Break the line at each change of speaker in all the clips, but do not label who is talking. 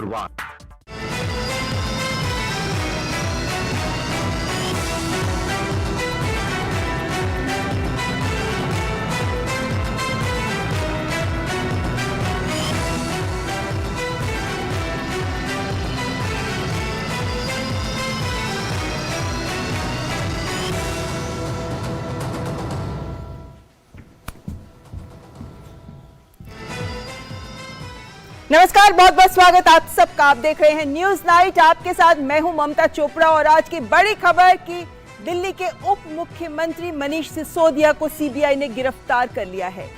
शुरुआत।
नमस्कार, बहुत बहुत स्वागत आप सबका। आप देख रहे हैं न्यूज नाइट। आपके साथ मैं हूं ममता चोपड़ा और आज की बड़ी खबर कि दिल्ली के उप मुख्यमंत्री मनीष सिसोदिया को सीबीआई ने गिरफ्तार कर लिया है।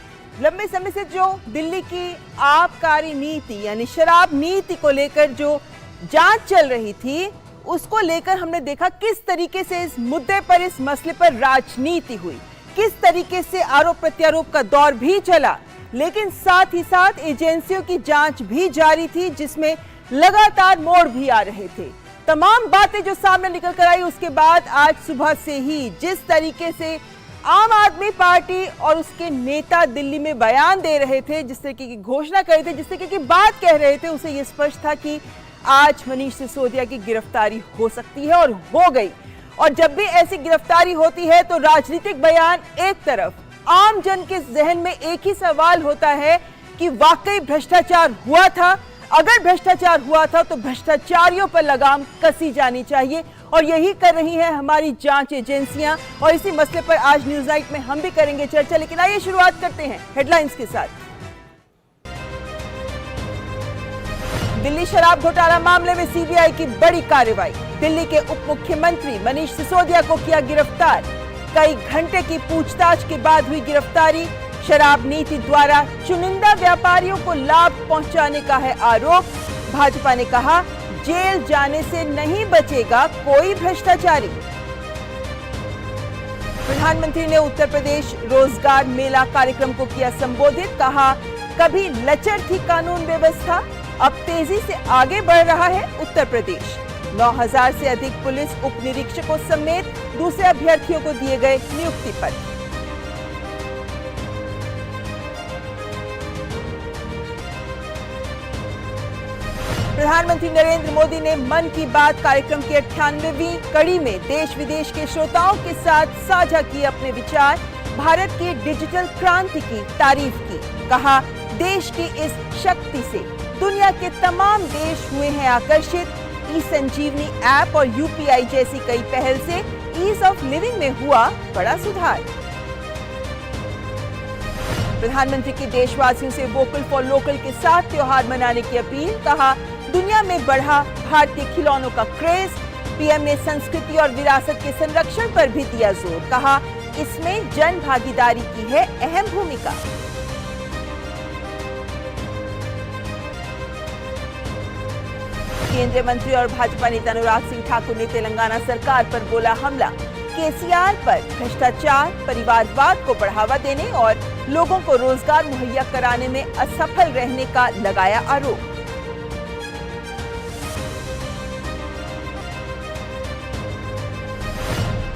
लंबे समय से जो दिल्ली की आबकारी नीति यानी शराब नीति को लेकर जो जांच चल रही थी, उसको लेकर हमने देखा किस तरीके से इस मुद्दे पर, इस मसले पर राजनीति हुई, किस तरीके से आरोप प्रत्यारोप का दौर भी चला, लेकिन साथ ही साथ एजेंसियों की जांच भी जारी थी जिसमें लगातार मोड़ भी आ रहे थे। तमाम बातें जो सामने निकल कर आई, उसके बाद आज सुबह से ही जिस तरीके से आम आदमी पार्टी और उसके नेता दिल्ली में बयान दे रहे थे, जिस तरीके की घोषणा कर रहे थे, जिस तरीके की बात कह रहे थे, उसे यह स्पष्ट था कि आज मनीष सिसोदिया की गिरफ्तारी हो सकती है और हो गई। और जब भी ऐसी गिरफ्तारी होती है तो राजनीतिक बयान एक तरफ, आम जन के जहन में एक ही सवाल होता है कि वाकई भ्रष्टाचार हुआ था। अगर भ्रष्टाचार हुआ था तो भ्रष्टाचारियों पर लगाम कसी जानी चाहिए और यही कर रही हैं हमारी जांच एजेंसियां। और इसी मसले पर आज न्यूज नाइट में हम भी करेंगे चर्चा, लेकिन आइए शुरुआत करते हैं हेडलाइंस के साथ। दिल्ली शराब घोटाला मामले में सीबीआई की बड़ी कार्रवाई। दिल्ली के उप मुख्यमंत्री मनीष सिसोदिया को किया गिरफ्तार। कई घंटे की पूछताछ के बाद हुई गिरफ्तारी। शराब नीति द्वारा चुनिंदा व्यापारियों को लाभ पहुंचाने का है आरोप। भाजपा ने कहा जेल जाने से नहीं बचेगा कोई भ्रष्टाचारी। प्रधानमंत्री ने उत्तर प्रदेश रोजगार मेला कार्यक्रम को किया संबोधित। कहा कभी लचर थी कानून व्यवस्था, अब तेजी से आगे बढ़ रहा है उत्तर प्रदेश। 9,000 से अधिक पुलिस उप निरीक्षकों समेत दूसरे अभ्यर्थियों को दिए गए नियुक्ति पत्र। प्रधानमंत्री नरेंद्र मोदी ने मन की बात कार्यक्रम की 98वीं कड़ी में देश विदेश के श्रोताओं के साथ साझा किए अपने विचार। भारत की डिजिटल क्रांति की तारीफ की। कहा देश की इस शक्ति से दुनिया के तमाम देश हुए हैं आकर्षित। ई संजीवनी ऐप और यूपीआई जैसी कई पहल से ईज ऑफ लिविंग में हुआ बड़ा सुधार। प्रधानमंत्री की देशवासियों से वोकल फॉर लोकल के साथ त्योहार मनाने की अपील। कहा दुनिया में बढ़ा भारतीय खिलौनों का क्रेज। पीएम ने संस्कृति और विरासत के संरक्षण पर भी दिया जोर। कहा इसमें जन भागीदारी की है अहम भूमिका। केंद्रीय मंत्री और भाजपा नेता अनुराग सिंह ठाकुर ने तेलंगाना सरकार पर बोला हमला। केसीआर पर भ्रष्टाचार, परिवारवाद को बढ़ावा देने और लोगों को रोजगार मुहैया कराने में असफल रहने का लगाया आरोप।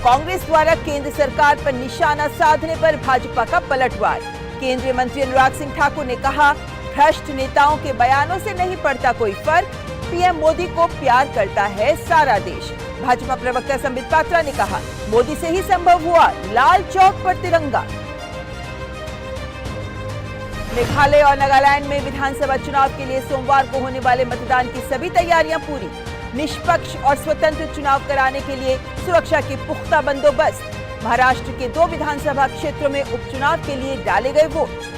कांग्रेस द्वारा केंद्र सरकार पर निशाना साधने पर भाजपा का पलटवार। केंद्रीय मंत्री अनुराग सिंह ठाकुर ने कहा भ्रष्ट नेताओं के बयानों से नहीं पड़ता कोई फर्क। पीएम मोदी को प्यार करता है सारा देश। भाजपा प्रवक्ता संबित पात्रा ने कहा मोदी से ही संभव हुआ लाल चौक पर तिरंगा। मेघालय और नागालैंड में विधानसभा चुनाव के लिए सोमवार को होने वाले मतदान की सभी तैयारियां पूरी। निष्पक्ष और स्वतंत्र चुनाव कराने के लिए सुरक्षा के पुख्ता बंदोबस्त। महाराष्ट्र के 2 विधानसभा क्षेत्रों में उपचुनाव के लिए डाले गए वोट।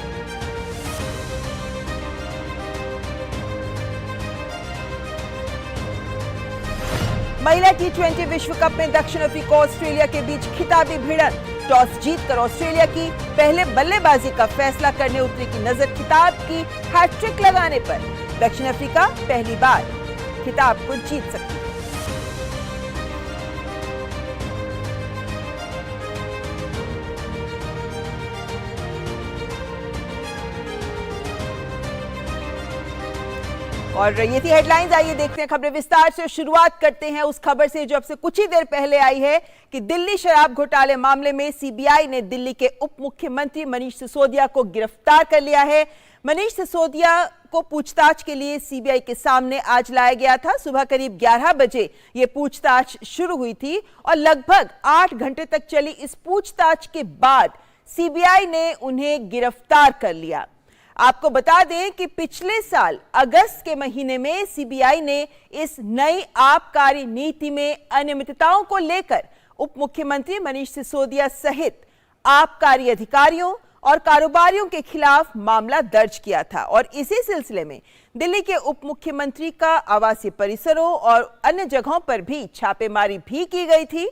महिला टी20 विश्व कप में दक्षिण अफ्रीका और ऑस्ट्रेलिया के बीच खिताबी भिड़ंत। टॉस जीतकर ऑस्ट्रेलिया की पहले बल्लेबाजी का फैसला करने उतरी की नजर खिताब की हैट्रिक लगाने पर। दक्षिण अफ्रीका पहली बार खिताब को जीत सकती है। और ये थी हेडलाइंस। आइए देखते हैं खबरें विस्तार से। शुरुआत करते हैं उस खबर से जो अब से कुछ ही देर पहले आई है कि दिल्ली शराब घोटाले मामले में सीबीआई ने दिल्ली के उप मुख्यमंत्री मनीष सिसोदिया को गिरफ्तार कर लिया है। मनीष सिसोदिया को पूछताछ के लिए सीबीआई के सामने आज लाया गया था। सुबह करीब 11 बजे ये पूछताछ शुरू हुई थी और लगभग 8 घंटे तक चली इस पूछताछ के बाद सीबीआई ने उन्हें गिरफ्तार कर लिया। आपको बता दें कि पिछले साल अगस्त के महीने में सीबीआई ने इस नई आबकारी नीति में अनियमितताओं को लेकर उप मुख्यमंत्री मनीष सिसोदिया सहित आबकारी अधिकारियों और कारोबारियों के खिलाफ मामला दर्ज किया था और इसी सिलसिले में दिल्ली के उप मुख्यमंत्री का आवासीय परिसरों और अन्य जगहों पर भी छापेमारी भी की गई थी।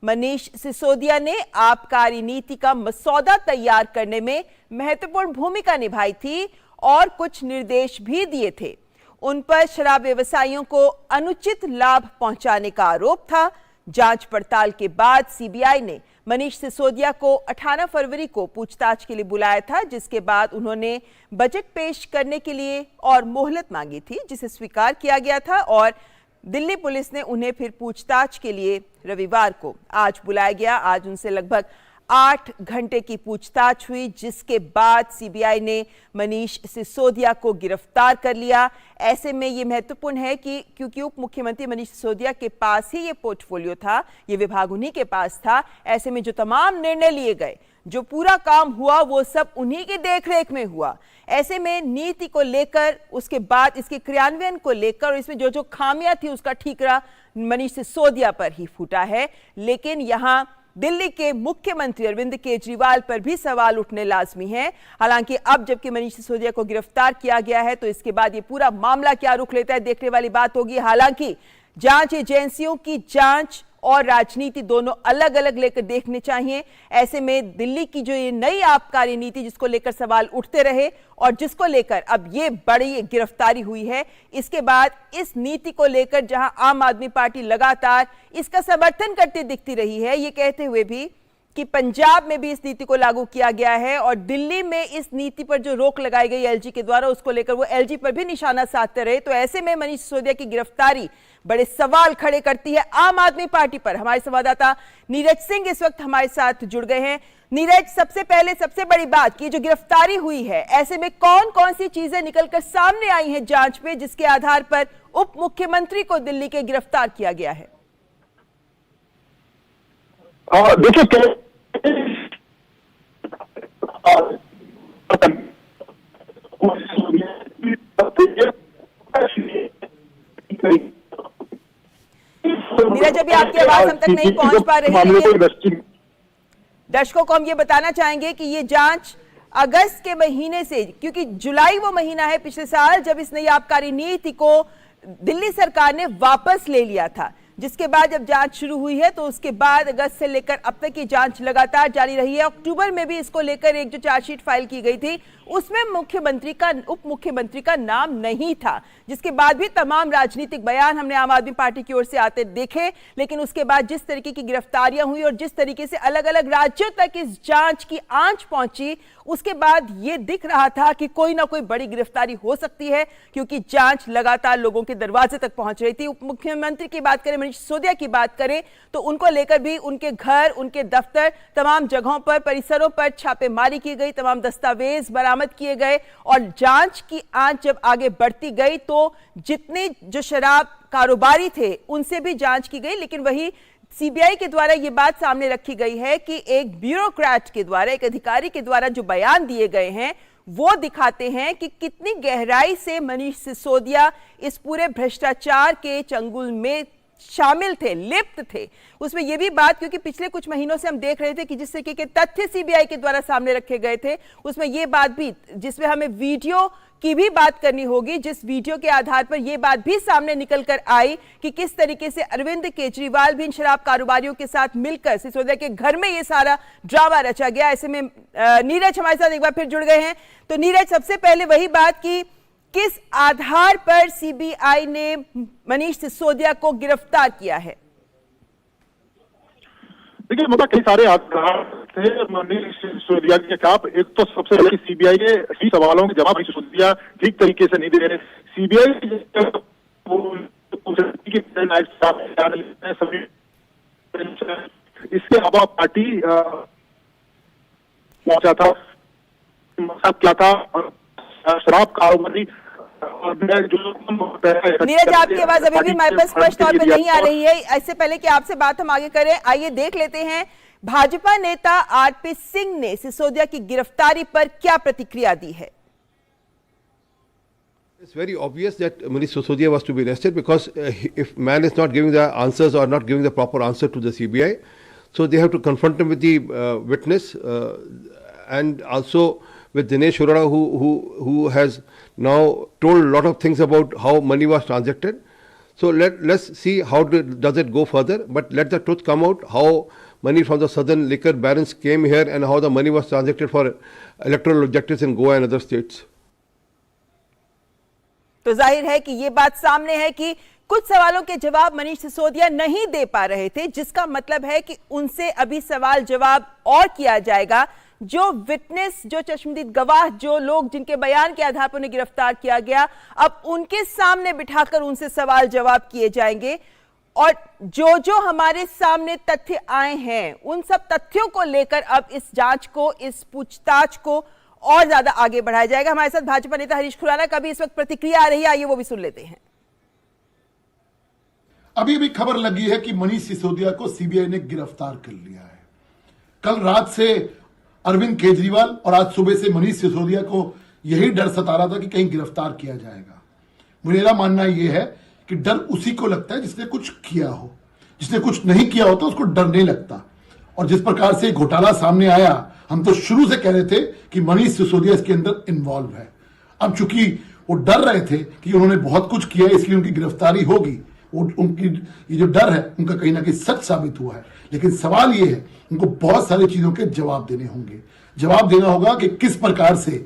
मनीष सिसोदिया ने आबकारी नीति का मसौदा तैयार करने में महत्वपूर्ण भूमिका निभाई थी और कुछ निर्देश भी दिए थे। उन पर शराब व्यवसायियों को अनुचित लाभ पहुंचाने का आरोप था। जांच पड़ताल के बाद सीबीआई ने मनीष सिसोदिया को 18 फरवरी को पूछताछ के लिए बुलाया था, जिसके बाद उन्होंने बजट पेश करने के लिए और मोहलत मांगी थी, जिसे स्वीकार किया गया था और दिल्ली पुलिस ने उन्हें फिर पूछताछ के लिए रविवार को आज बुलाया गया। आज उनसे लगभग 8 घंटे की पूछताछ हुई, जिसके बाद सीबीआई ने मनीष सिसोदिया को गिरफ्तार कर लिया। ऐसे में ये महत्वपूर्ण है कि क्योंकि उप मुख्यमंत्री मनीष सिसोदिया के पास ही ये पोर्टफोलियो था, ये विभाग उन्हीं के पास था। ऐसे में जो तमाम निर्णय लिए गए, जो पूरा काम हुआ, वो सब उन्हीं की देखरेख में हुआ। ऐसे में नीति को लेकर, उसके बाद इसके क्रियान्वयन को लेकर और इसमें जो जो खामियां थी उसका ठीकरा मनीष सिसोदिया पर ही फूटा है। लेकिन यहां दिल्ली के मुख्यमंत्री अरविंद केजरीवाल पर भी सवाल उठने लाजमी है। हालांकि अब जबकि मनीष सिसोदिया को गिरफ्तार किया गया है तो इसके बाद ये पूरा मामला क्या रुख लेता है देखने वाली बात होगी। हालांकि जांच एजेंसियों की जांच और राजनीति दोनों अलग अलग लेकर देखने चाहिए। ऐसे में दिल्ली की जो ये नई आबकारी नीति जिसको लेकर सवाल उठते रहे और जिसको लेकर अब ये बड़ी गिरफ्तारी हुई है, इसके बाद इस नीति को लेकर जहां आम आदमी पार्टी लगातार इसका समर्थन करती दिखती रही है, ये कहते हुए भी कि पंजाब में भी इस नीति को लागू किया गया है और दिल्ली में इस नीति पर जो रोक लगाई गई एलजी के द्वारा, उसको लेकर वो एलजी पर भी निशाना साधते रहे। तो ऐसे में मनीष सिसोदिया की गिरफ्तारी बड़े सवाल खड़े करती है आम आदमी पार्टी पर। हमारे संवाददाता नीरज सिंह इस वक्त हमारे साथ जुड़ गए हैं। नीरज, सबसे पहले सबसे बड़ी बात की जो गिरफ्तारी हुई है, ऐसे में कौन कौन सी चीजें निकलकर सामने आई हैं जांच में, जिसके आधार पर उप मुख्यमंत्री को दिल्ली के गिरफ्तार किया गया है?
देखिए,
नीरज, अभी आपकी आवाज हम तक नहीं पहुंच पा रही है। दर्शकों को हम ये बताना चाहेंगे कि ये जांच अगस्त के महीने से, क्योंकि जुलाई वो महीना है पिछले साल जब इस नई आबकारी नीति को दिल्ली सरकार ने वापस ले लिया था, जिसके बाद जब जांच शुरू हुई है तो उसके बाद अगस्त से लेकर अब तक की जांच लगातार जारी रही है। अक्टूबर में भी इसको लेकर एक जो चार्जशीट फाइल की गई थी उसमें उप मुख्यमंत्री का नाम नहीं था, जिसके बाद भी तमाम राजनीतिक बयान हमने आम आदमी पार्टी की ओर से आते देखे। लेकिन उसके बाद जिस तरीके की गिरफ्तारियां हुई और जिस तरीके से अलग अलग राज्यों तक इस जांच की आंच पहुंची, उसके बाद ये दिख रहा था कि कोई ना कोई बड़ी गिरफ्तारी हो सकती है, क्योंकि जांच लगातार लोगों के दरवाजे तक पहुंच रही थी। उप मुख्यमंत्री की बात करें, मनीष सिसोदिया की बात करें, तो उनको लेकर भी उनके घर, उनके दफ्तर, तमाम जगहों पर, परिसरों पर छापेमारी की गई, तमाम दस्तावेज बरामद किए गए और जांच की आंच जब आगे बढ़ती गई तो जितने जो शराब कारोबारी थे उनसे भी जांच की गई। लेकिन वही सीबीआई के द्वारा यह बात सामने रखी गई है कि एक ब्यूरोक्रेट के द्वारा, एक अधिकारी के द्वारा जो बयान दिए गए हैं वो दिखाते हैं कि कितनी गहराई से मनीष सिसोदिया इस पूरे भ्रष्टाचार के चंगुल में शामिल थे, लिप्त थे। उसमें यह भी बात, क्योंकि पिछले कुछ महीनों से हम देख रहे थे कि जिस तरीके के तथ्य सीबीआई के द्वारा सामने रखे गए थे, उसमें यह बात भी, जिसमें हमें वीडियो की भी बात करनी होगी, जिस वीडियो के आधार पर यह बात भी सामने निकल कर आई कि किस तरीके से अरविंद केजरीवाल भी इन शराब कारोबारियों के साथ मिलकर सिसोदिया के घर में यह सारा ड्रामा रचा गया। ऐसे में नीरज हमारे साथ एक बार फिर जुड़ गए हैं। तो नीरज, सबसे पहले वही बात की, किस आधार पर सीबीआई ने मनीष सिसोदिया को गिरफ्तार किया है?
देखिए, मतलब कई सारे आधार थे मनीष सिसोदिया के खिलाफ। एक तो सबसे पहले सीबीआई के ही सवालों के जवाब सिसोदिया ठीक तरीके से नहीं दे रहे। सीबीआई इसके अलावा पार्टी पहुंचा था, क्या था,
नीरज, आपकी आवाज अभी भी हमारे पास स्पष्ट तौर पर नहीं आ रही है। इससे पहले कि आपसे बात हम आगे करें, आइए देख लेते हैं भाजपा नेता आरपी सिंह ने सिसोदिया की गिरफ्तारी पर क्या प्रतिक्रिया दी है।
It's very obvious that Manish Sisodia was to be arrested because if man is not giving the answers or not giving the proper answer to the CBI, so they have to confront him with the witness and also with Dinesh Arora who has now told a lot of things about how money was transacted. So let's see how does it go further, but let the truth come out, how money from the southern liquor barons came here and how the money was transacted for electoral objectives in Goa and other states.
तो जाहिर है कि ये बात सामने है कि कुछ सवालों के जवाब मनीष सिसोदिया नहीं दे पा रहे थे, जिसका मतलब है कि उनसे अभी सवाल जवाब और किया जाएगा। जो विटनेस, जो चश्मदीद गवाह, जो लोग जिनके बयान के आधार पर उन्हें गिरफ्तार किया गया, अब उनके सामने बिठाकर उनसे सवाल जवाब किए जाएंगे और जो हमारे सामने तथ्य आए हैं उन सब तथ्यों को लेकर अब इस जांच को, इस पूछताछ को और ज्यादा आगे बढ़ाया जाएगा। हमारे साथ भाजपा नेता हरीश खुराना का भी इस वक्त प्रतिक्रिया आ रही है, आइए वो भी सुन लेते हैं।
अभी भी खबर लगी है कि मनीष सिसोदिया को सीबीआई ने गिरफ्तार कर लिया है। कल रात से अरविंद केजरीवाल और आज सुबह से मनीष सिसोदिया को यही डर सता रहा था कि कहीं गिरफ्तार किया जाएगा। मेरा मानना यह है कि डर उसी को लगता है जिसने कुछ किया हो, जिसने कुछ नहीं किया होता उसको डर नहीं लगता। और जिस प्रकार से घोटाला सामने आया, हम तो शुरू से कह रहे थे कि मनीष सिसोदिया इसके अंदर इन्वॉल्व है। अब चूंकि वो डर रहे थे कि उन्होंने बहुत कुछ किया है इसलिए उनकी गिरफ्तारी होगी, उनकी ये जो डर है उनका कहीं ना कहीं सच साबित हुआ है। लेकिन सवाल ये है, उनको बहुत सारी चीजों के जवाब देने होंगे। जवाब देना होगा कि किस प्रकार से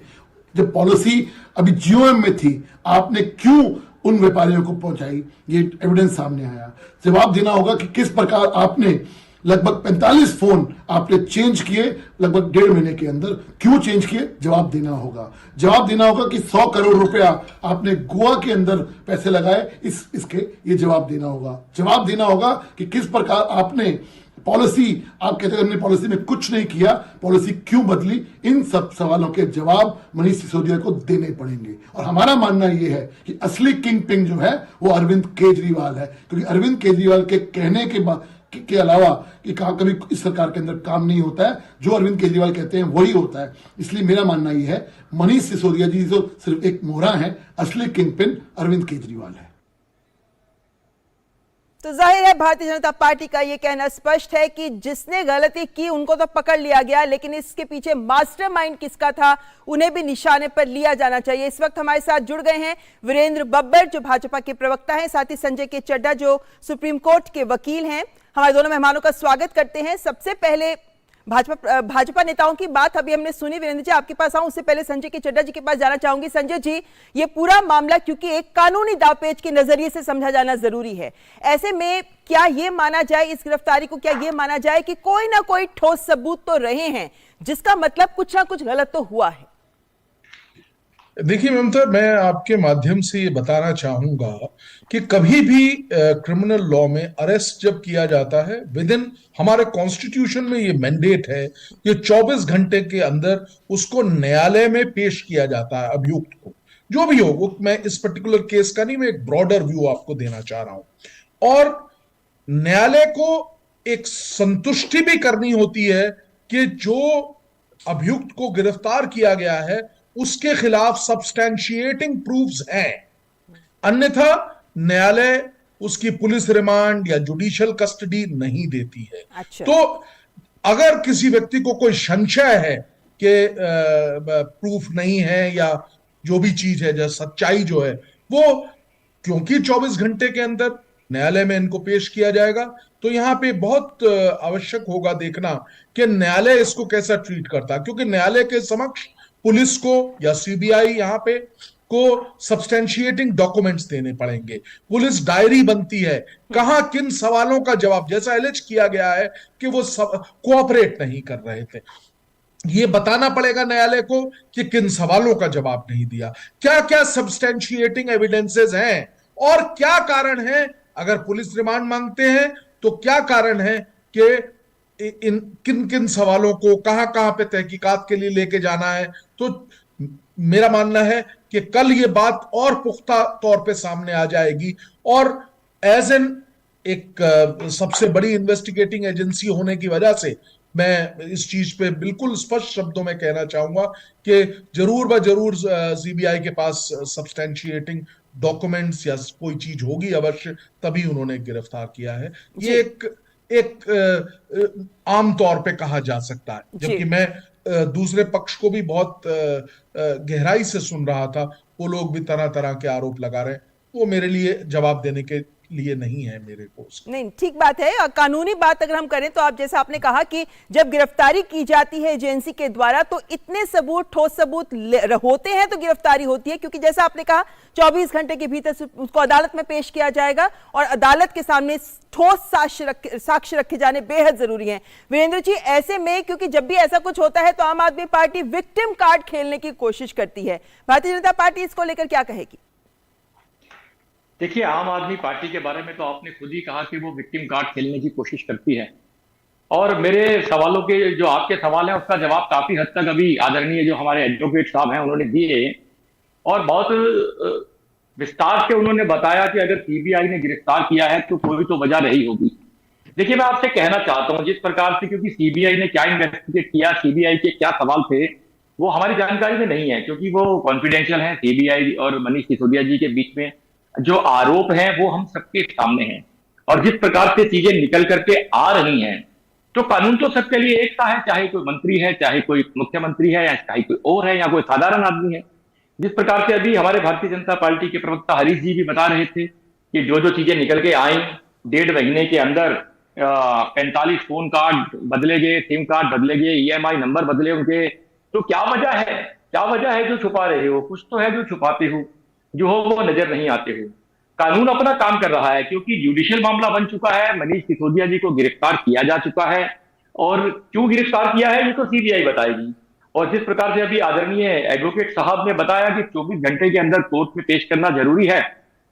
जब पॉलिसी अभी जीओएम में थी आपने क्यों उन व्यापारियों को पहुंचाई, ये एविडेंस सामने आया। जवाब देना होगा कि किस प्रकार आपने लगभग 45 फोन आपने चेंज किए लगभग 1.5 महीने के अंदर, क्यों चेंज किए, जवाब देना होगा। जवाब देना होगा कि 100 करोड़ रुपया आपने गोवा के अंदर पैसे लगाए, इसके ये जवाब देना होगा। जवाब देना होगा कि किस प्रकार आपने पॉलिसी, आप कहते हैं हमने पॉलिसी में कुछ नहीं किया, पॉलिसी क्यों बदली। इन सब सवालों के जवाब मनीष सिसोदिया को देने पड़ेंगे। और हमारा मानना यह है कि असली किंग पिन जो है वो अरविंद केजरीवाल है, क्योंकि अरविंद केजरीवाल के कहने के अलावा कि कभी इस सरकार के अंदर काम नहीं होता है, जो अरविंद केजरीवाल कहते हैं वही होता है। इसलिए मेरा मानना यह है मनीष सिसोदिया जी जो सिर्फ एक मोहरा है, असली किंग पिन अरविंद केजरीवाल है।
तो जाहिर है भारतीय जनता पार्टी का यह कहना स्पष्ट है कि जिसने गलती की उनको तो पकड़ लिया गया, लेकिन इसके पीछे मास्टरमाइंड किसका था उन्हें भी निशाने पर लिया जाना चाहिए। इस वक्त हमारे साथ जुड़ गए हैं वीरेंद्र बब्बर जो भाजपा के प्रवक्ता हैं, साथ ही संजय के चड्ढा जो सुप्रीम कोर्ट के वकील हैं। हमारे दोनों मेहमानों का स्वागत करते हैं। सबसे पहले भाजपा नेताओं की बात अभी हमने सुनी, वीरेंद्र जी आपके पास आऊं, उससे पहले संजय के चड्ढा जी के पास जाना चाहूंगी। संजय जी, ये पूरा मामला क्योंकि एक कानूनी दावपेच के नजरिए से समझा जाना जरूरी है, ऐसे में क्या ये माना जाए, इस गिरफ्तारी को क्या ये माना जाए कि कोई ना कोई ठोस सबूत तो रहे हैं, जिसका मतलब कुछ ना कुछ गलत तो हुआ है?
देखिए ममता, मैं आपके माध्यम से ये बताना चाहूंगा कि कभी भी क्रिमिनल लॉ में अरेस्ट जब किया जाता है, विद इन हमारे कॉन्स्टिट्यूशन में ये मैंडेट है कि 24 घंटे के अंदर उसको न्यायालय में पेश किया जाता है अभियुक्त को, जो भी हो वो। मैं इस पर्टिकुलर केस का नहीं, मैं एक ब्रॉडर व्यू आपको देना चाह रहा हूं। और न्यायालय को एक संतुष्टि भी करनी होती है कि जो अभियुक्त को गिरफ्तार किया गया है उसके खिलाफ सब्सटैंशिएटिंग प्रूफ्स हैं, अन्यथा न्यायालय उसकी पुलिस रिमांड या जुडिशियल कस्टडी नहीं देती है।
अच्छा।
तो अगर किसी व्यक्ति को कोई संशय है कि प्रूफ नहीं है या जो भी चीज है, जो सच्चाई जो है वो, क्योंकि 24 घंटे के अंदर न्यायालय में इनको पेश किया जाएगा, तो यहां पे बहुत आवश्यक होगा देखना कि न्यायालय इसको कैसा ट्रीट करता है, क्योंकि न्यायालय के समक्ष पुलिस को या सीबीआई यहां पे को सब्सटैंशिएटिंग डॉक्यूमेंट्स देने पड़ेंगे। पुलिस डायरी बनती है, कहां किन सवालों का जवाब, जैसा एलिज किया गया है कि वो कोऑपरेट नहीं कर रहे थे, ये बताना पड़ेगा न्यायालय को कि किन सवालों का जवाब नहीं दिया, क्या क्या सब्सटैंशिएटिंग एविडेंसेस हैं और क्या कारण है। अगर पुलिस रिमांड मांगते हैं तो क्या कारण है कि इन किन किन सवालों को कहां कहां पे तहकीकात के लिए लेके जाना है। तो मेरा मानना है कि कल ये बात और पुख्ता तौर पे सामने आ जाएगी, और एज एन एक सबसे बड़ी इन्वेस्टिगेटिंग एजेंसी होने की वजह से मैं इस चीज पे बिल्कुल स्पष्ट शब्दों में कहना चाहूंगा कि जरूर ब जरूर सीबीआई के पास सब्सटैंशिएटिंग डॉक्यूमेंट्स या कोई चीज होगी अवश्य, तभी उन्होंने गिरफ्तार किया है। ये एक आम तौर पे कहा जा सकता है, जबकि मैं दूसरे पक्ष को भी बहुत गहराई से सुन रहा था। वो लोग भी तरह तरह के आरोप लगा रहे हैं, वो मेरे लिए जवाब देने के लिए नहीं है मेरे को।
नहीं, ठीक बात है। कानूनी बात अगर हम करें तो आप जैसा आपने कहा कि जब गिरफ्तारी की जाती है एजेंसी के द्वारा तो इतने सबूत, ठोस सबूत होते हैं तो गिरफ्तारी होती है, क्योंकि जैसा आपने कहा 24 घंटे के भीतर उसको अदालत में पेश किया जाएगा और अदालत के सामने ठोस साक्ष्य रखे जाने बेहद जरूरी है। वीरेंद्र जी, ऐसे में क्योंकि जब भी ऐसा कुछ होता है तो आम आदमी पार्टी विक्टिम कार्ड खेलने की कोशिश करती है, भारतीय जनता पार्टी इसको लेकर क्या कहेगी?
देखिए, आम आदमी पार्टी के बारे में तो आपने खुद ही कहा कि वो विक्टिम कार्ड खेलने की कोशिश करती है, और मेरे सवालों के जो आपके सवाल हैं उसका जवाब काफी हद तक अभी आदरणीय जो हमारे एडवोकेट साहब हैं उन्होंने दिए, और बहुत विस्तार से उन्होंने बताया कि अगर सीबीआई ने गिरफ्तार किया है तो कोई तो वजह रही होगी। देखिए, मैं आपसे कहना चाहता हूं, जिस प्रकार से, क्योंकि सीबीआई ने क्या इन्वेस्टिगेट किया, सीबीआई के क्या सवाल थे, वो हमारी जानकारी में नहीं है, क्योंकि वो कॉन्फिडेंशियल है। सीबीआई और मनीष सिसोदिया जी के बीच में जो आरोप हैं वो हम सबके सामने हैं, और जिस प्रकार से चीजें निकल करके आ रही हैं, तो कानून तो सबके लिए एक सा है, चाहे कोई मंत्री है, चाहे कोई मुख्यमंत्री है, या चाहे कोई और है, या कोई साधारण आदमी है। जिस प्रकार से अभी हमारे भारतीय जनता पार्टी के प्रवक्ता हरीश जी भी बता रहे थे कि जो चीजें निकल के आई, 1.5 महीने के अंदर 45 फोन कार्ड बदले गए, सिम कार्ड बदले गए, EMI नंबर बदले उनके, तो क्या वजह है? क्या वजह है जो छुपा रहे हो? कुछ तो है जो छुपाते हो, जो हो वो नजर नहीं आते हो। कानून अपना काम कर रहा है, क्योंकि जुडिशियल मामला बन चुका है, मनीष सिसोदिया जी को गिरफ्तार किया जा चुका है, और क्यों गिरफ्तार किया है ये तो सीबीआई बताएगी। और जिस प्रकार से अभी आदरणीय एडवोकेट साहब ने बताया कि 24 घंटे के अंदर कोर्ट में पेश करना जरूरी है,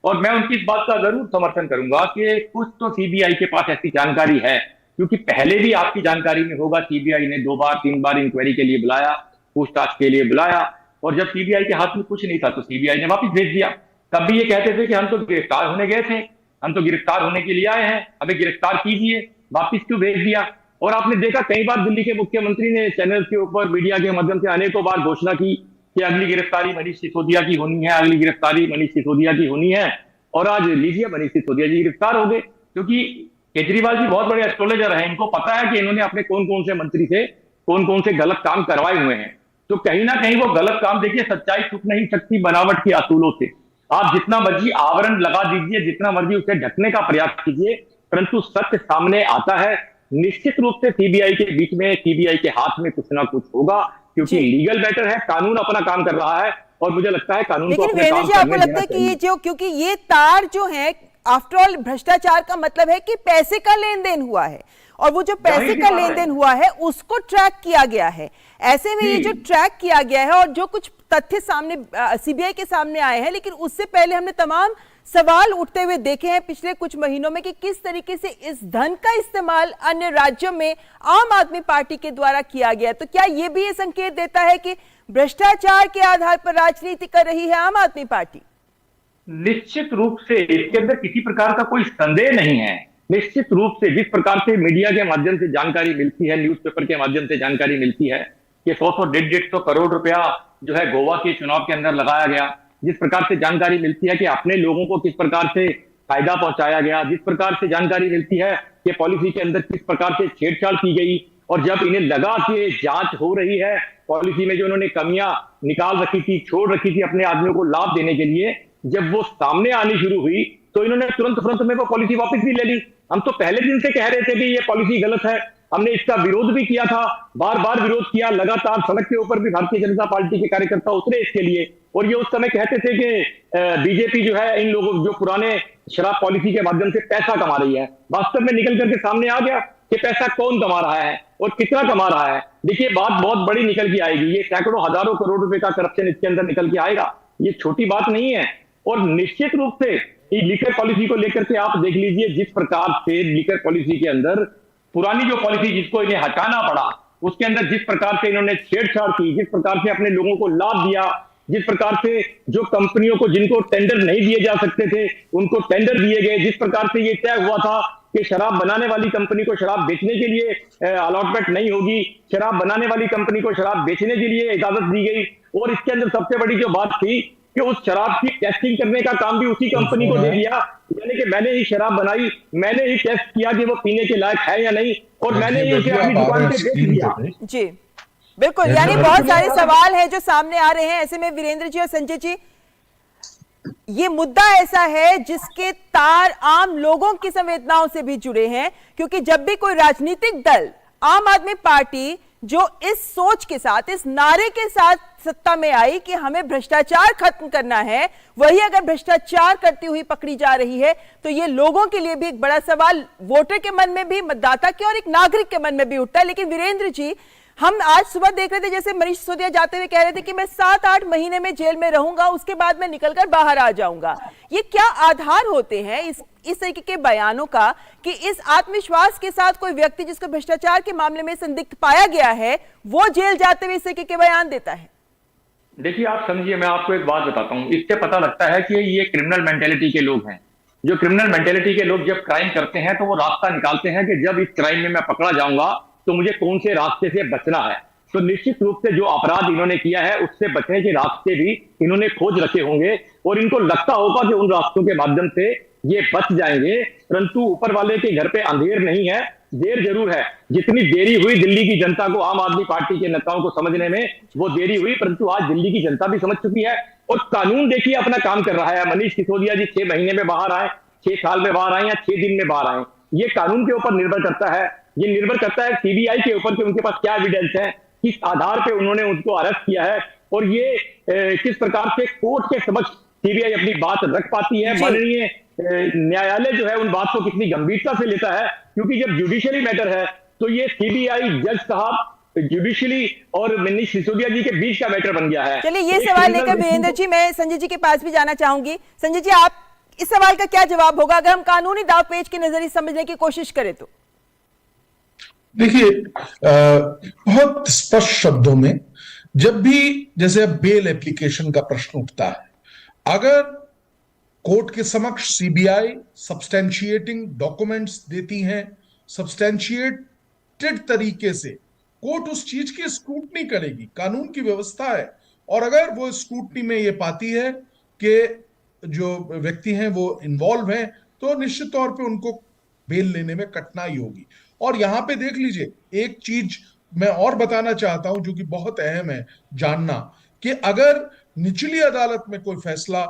और मैं उनकी इस बात का जरूर समर्थन करूंगा कि कुछ तो सीबीआई के पास ऐसी जानकारी है, क्योंकि पहले भी आपकी जानकारी में होगा सीबीआई ने 2 बार 3 बार इंक्वायरी के लिए बुलाया, पूछताछ के लिए बुलाया, और जब सीबीआई के हाथ में कुछ नहीं था तो सीबीआई ने वापस भेज दिया। तब भी ये कहते थे कि हम तो गिरफ्तार होने गए थे, हम तो गिरफ्तार होने के लिए आए हैं, हमें गिरफ्तार कीजिए, वापस क्यों भेज दिया? और आपने देखा कई बार दिल्ली के मुख्यमंत्री ने चैनल के ऊपर मीडिया के माध्यम से अनेकों बार घोषणा की कि अगली गिरफ्तारी मनीष सिसोदिया की होनी है, अगली गिरफ्तारी मनीष सिसोदिया की होनी है, और आज लीजिए मनीष सिसोदिया जी गिरफ्तार हो गए। क्योंकि केजरीवाल जी बहुत बड़े एस्ट्रोलॉजर हैं, इनको पता है कि इन्होंने अपने कौन कौन से मंत्री से कौन कौन से गलत काम करवाए हुए हैं, तो कहीं ना कहीं वो गलत काम, देखिए सच्चाई छुप नहीं सकती बनावट के असूलों से। आप जितना मर्जी आवरण लगा दीजिए, जितना मर्जी उसे ढकने का प्रयास कीजिए, परंतु सत्य सामने आता है। निश्चित रूप से सीबीआई के बीच में, सीबीआई के हाथ में कुछ ना कुछ होगा, क्योंकि लीगल मैटर है, कानून अपना काम कर रहा है, और मुझे लगता है कानून को अपने काम करने देना चाहिए।
आपको लगता है कि ये जो, क्योंकि ये तार जो है, आफ्टर ऑल भ्रष्टाचार का मतलब है कि पैसे का लेन देन हुआ है, और वो जो पैसे का लेन देन हुआ है उसको ट्रैक किया गया है। ऐसे में ये जो ट्रैक किया गया है और जो कुछ तथ्य सामने सीबीआई के सामने आए हैं, लेकिन उससे पहले हमने तमाम सवाल उठते हुए देखे हैं पिछले कुछ महीनों में कि किस तरीके से इस धन का इस्तेमाल अन्य राज्यों में आम आदमी पार्टी के द्वारा किया गया। तो क्या ये भी ये संकेत देता है कि भ्रष्टाचार के आधार पर राजनीति कर रही है आम आदमी पार्टी?
निश्चित रूप से इसके अंदर किसी प्रकार का कोई संदेह नहीं है। निश्चित रूप से जिस प्रकार से मीडिया के माध्यम से जानकारी मिलती है, न्यूज़पेपर के माध्यम से जानकारी मिलती है कि 100 150 करोड़ रुपया जो है गोवा के चुनाव के अंदर लगाया गया, जिस प्रकार से जानकारी मिलती है कि अपने लोगों को किस प्रकार से फायदा पहुंचाया गया, जिस प्रकार से जानकारी मिलती है कि पॉलिसी के अंदर किस प्रकार से छेड़छाड़ की गई, और जब इन्हें लगा कि जांच हो रही है, पॉलिसी में जो उन्होंने कमियां निकाल रखी थी, छोड़ रखी थी अपने आदमियों को लाभ देने के लिए, जब वो सामने आनी शुरू हुई तो इन्होंने तुरंत में वो पॉलिसी वापस भी ले ली। हम तो पहले दिन से कह रहे थे कि ये पॉलिसी गलत है, हमने इसका विरोध भी किया था, बार बार विरोध किया, लगातार सड़क के ऊपर भी भारतीय जनता पार्टी के कार्यकर्ता उतरे इसके लिए, और ये उस समय कहते थे कि बीजेपी जो है इन लोगों जो पुराने शराब पॉलिसी के माध्यम से पैसा कमा रही है। वास्तव में निकल करके सामने आ गया कि पैसा कौन कमा रहा है और कितना कमा रहा है। देखिए, बात बहुत बड़ी निकल के आएगी, ये सैकड़ों हजारों करोड़ रुपए का करप्शन इसके अंदर निकल के आएगा, ये छोटी बात नहीं है। और निश्चित रूप से लीकर पॉलिसी को लेकर के आप देख लीजिए, जिस प्रकार से लीकर पॉलिसी के अंदर पुरानी जो पॉलिसी जिसको इन्हें हटाना पड़ा, उसके अंदर जिस प्रकार से इन्होंने छेड़छाड़ की, जिस प्रकार से अपने लोगों को लाभ दिया, जिस प्रकार से जो कंपनियों को जिनको टेंडर नहीं दिए जा सकते थे उनको टेंडर दिए गए, जिस प्रकार से ये तय हुआ था कि शराब बनाने वाली कंपनी को शराब बेचने के लिए अलॉटमेंट नहीं होगी, शराब बनाने वाली कंपनी को शराब बेचने के लिए इजाजत दी गई। और इसके अंदर सबसे बड़ी जो बात थी कि उस शराब की टेस्टिंग करने का काम भी उसी कंपनी को दे दिया, यानी कि मैंने ही शराब बनाई, मैंने ही टेस्ट किया कि वो पीने के लायक है या नहीं, और मैंने ही उसे अपनी दुकान पे बेच दिया।
जी बिल्कुल, यानी बहुत सारे सवाल हैं जो सामने आ रहे हैं। ऐसे में वीरेंद्र जी और संजय जी, ये मुद्दा ऐसा है जिसके तार आम लोगों की संवेदनाओं से भी जुड़े हैं, क्योंकि जब भी कोई राजनीतिक दल, आम आदमी पार्टी जो इस सोच के साथ, इस नारे के साथ सत्ता में आई कि हमें भ्रष्टाचार खत्म करना है, वही अगर भ्रष्टाचार करती हुई पकड़ी जा रही है तो ये लोगों के लिए भी एक बड़ा सवाल वोटर के मन में भी, मतदाता के और एक नागरिक के मन में भी उठता है। लेकिन वीरेंद्र जी, हम आज सुबह देख रहे थे जैसे मनीष सिसोदिया जाते हुए कह रहे थे कि मैं 7-8 महीने में जेल में रहूंगा, उसके बाद मैं निकलकर बाहर आ जाऊंगा। ये क्या आधार होते हैं इस तरीके के बयानों का कि इस आत्मविश्वास के साथ कोई व्यक्ति जिसको भ्रष्टाचार के मामले में संदिग्ध पाया गया है वो जेल जाते हुए इस तरीके के बयान देता है?
देखिए आप समझिए, मैं आपको एक बात बताता हूं, इससे पता लगता है कि ये क्रिमिनल मेंटेलिटी के लोग हैं। जो क्रिमिनल मेंटेलिटी के लोग जब क्राइम करते हैं तो वो रास्ता निकालते हैं कि जब इस क्राइम में मैं पकड़ा जाऊंगा तो मुझे कौन से रास्ते से बचना है। तो निश्चित रूप से जो अपराध इन्होंने किया है उससे बचने के रास्ते भी इन्होंने खोज रखे होंगे और इनको लगता होगा कि उन रास्तों के माध्यम से ये बच जाएंगे। परंतु ऊपर वाले के घर पे अंधेर नहीं है, देर जरूर है। जितनी देरी हुई दिल्ली की जनता को, आम आदमी पार्टी के नेताओं को समझने में, वो देरी हुई, परंतु आज दिल्ली की जनता भी समझ चुकी है। और कानून देखिए अपना काम कर रहा है। मनीष सिसोदिया जी 6 महीने में बाहर आए, 6 साल में बाहर आए या 6 दिन में बाहर आए, ये कानून के ऊपर निर्भर करता है। ये निर्भर करता है सीबीआई के ऊपर कि उनके पास क्या एविडेंस है, किस आधार पे उन्होंने उनको अरेस्ट किया है और ये किस प्रकार से कोर्ट के समक्ष सीबीआई अपनी बात रख पाती है। माननीय न्यायालय जो है उन बात को कितनी गंभीरता से लेता है, क्योंकि जब जुडिशियरी मैटर है तो ये सीबीआई जज साहब, जुडिशियरी और मनीष सिसोदिया जी के बीच का मैटर बन गया है।
चलिए ये सवाल लेकर वीरेंद्र जी मैं संजय जी के पास भी जाना चाहूंगी। संजय जी, आप इस सवाल का क्या जवाब होगा अगर हम कानूनी दावपेच के नजरिए समझने की कोशिश करें तो?
देखिए, बहुत स्पष्ट शब्दों में, जब भी जैसे बेल एप्लीकेशन का प्रश्न उठता है, अगर कोर्ट के समक्ष सीबीआई सब्सटेंशिएटिंग डॉक्यूमेंट्स देती हैं, सब्सटेंशिएटेड तरीके से कोर्ट उस चीज की स्क्रूटनी करेगी, कानून की व्यवस्था है। और अगर वो स्क्रूटनी में ये पाती है कि जो व्यक्ति हैं वो इन्वॉल्व हैं, तो निश्चित तौर पे उनको बेल लेने में कठिनाई होगी। और यहां पे देख लीजिए, एक चीज मैं और बताना चाहता हूं जो कि बहुत अहम है जानना, कि अगर निचली अदालत में कोई फैसला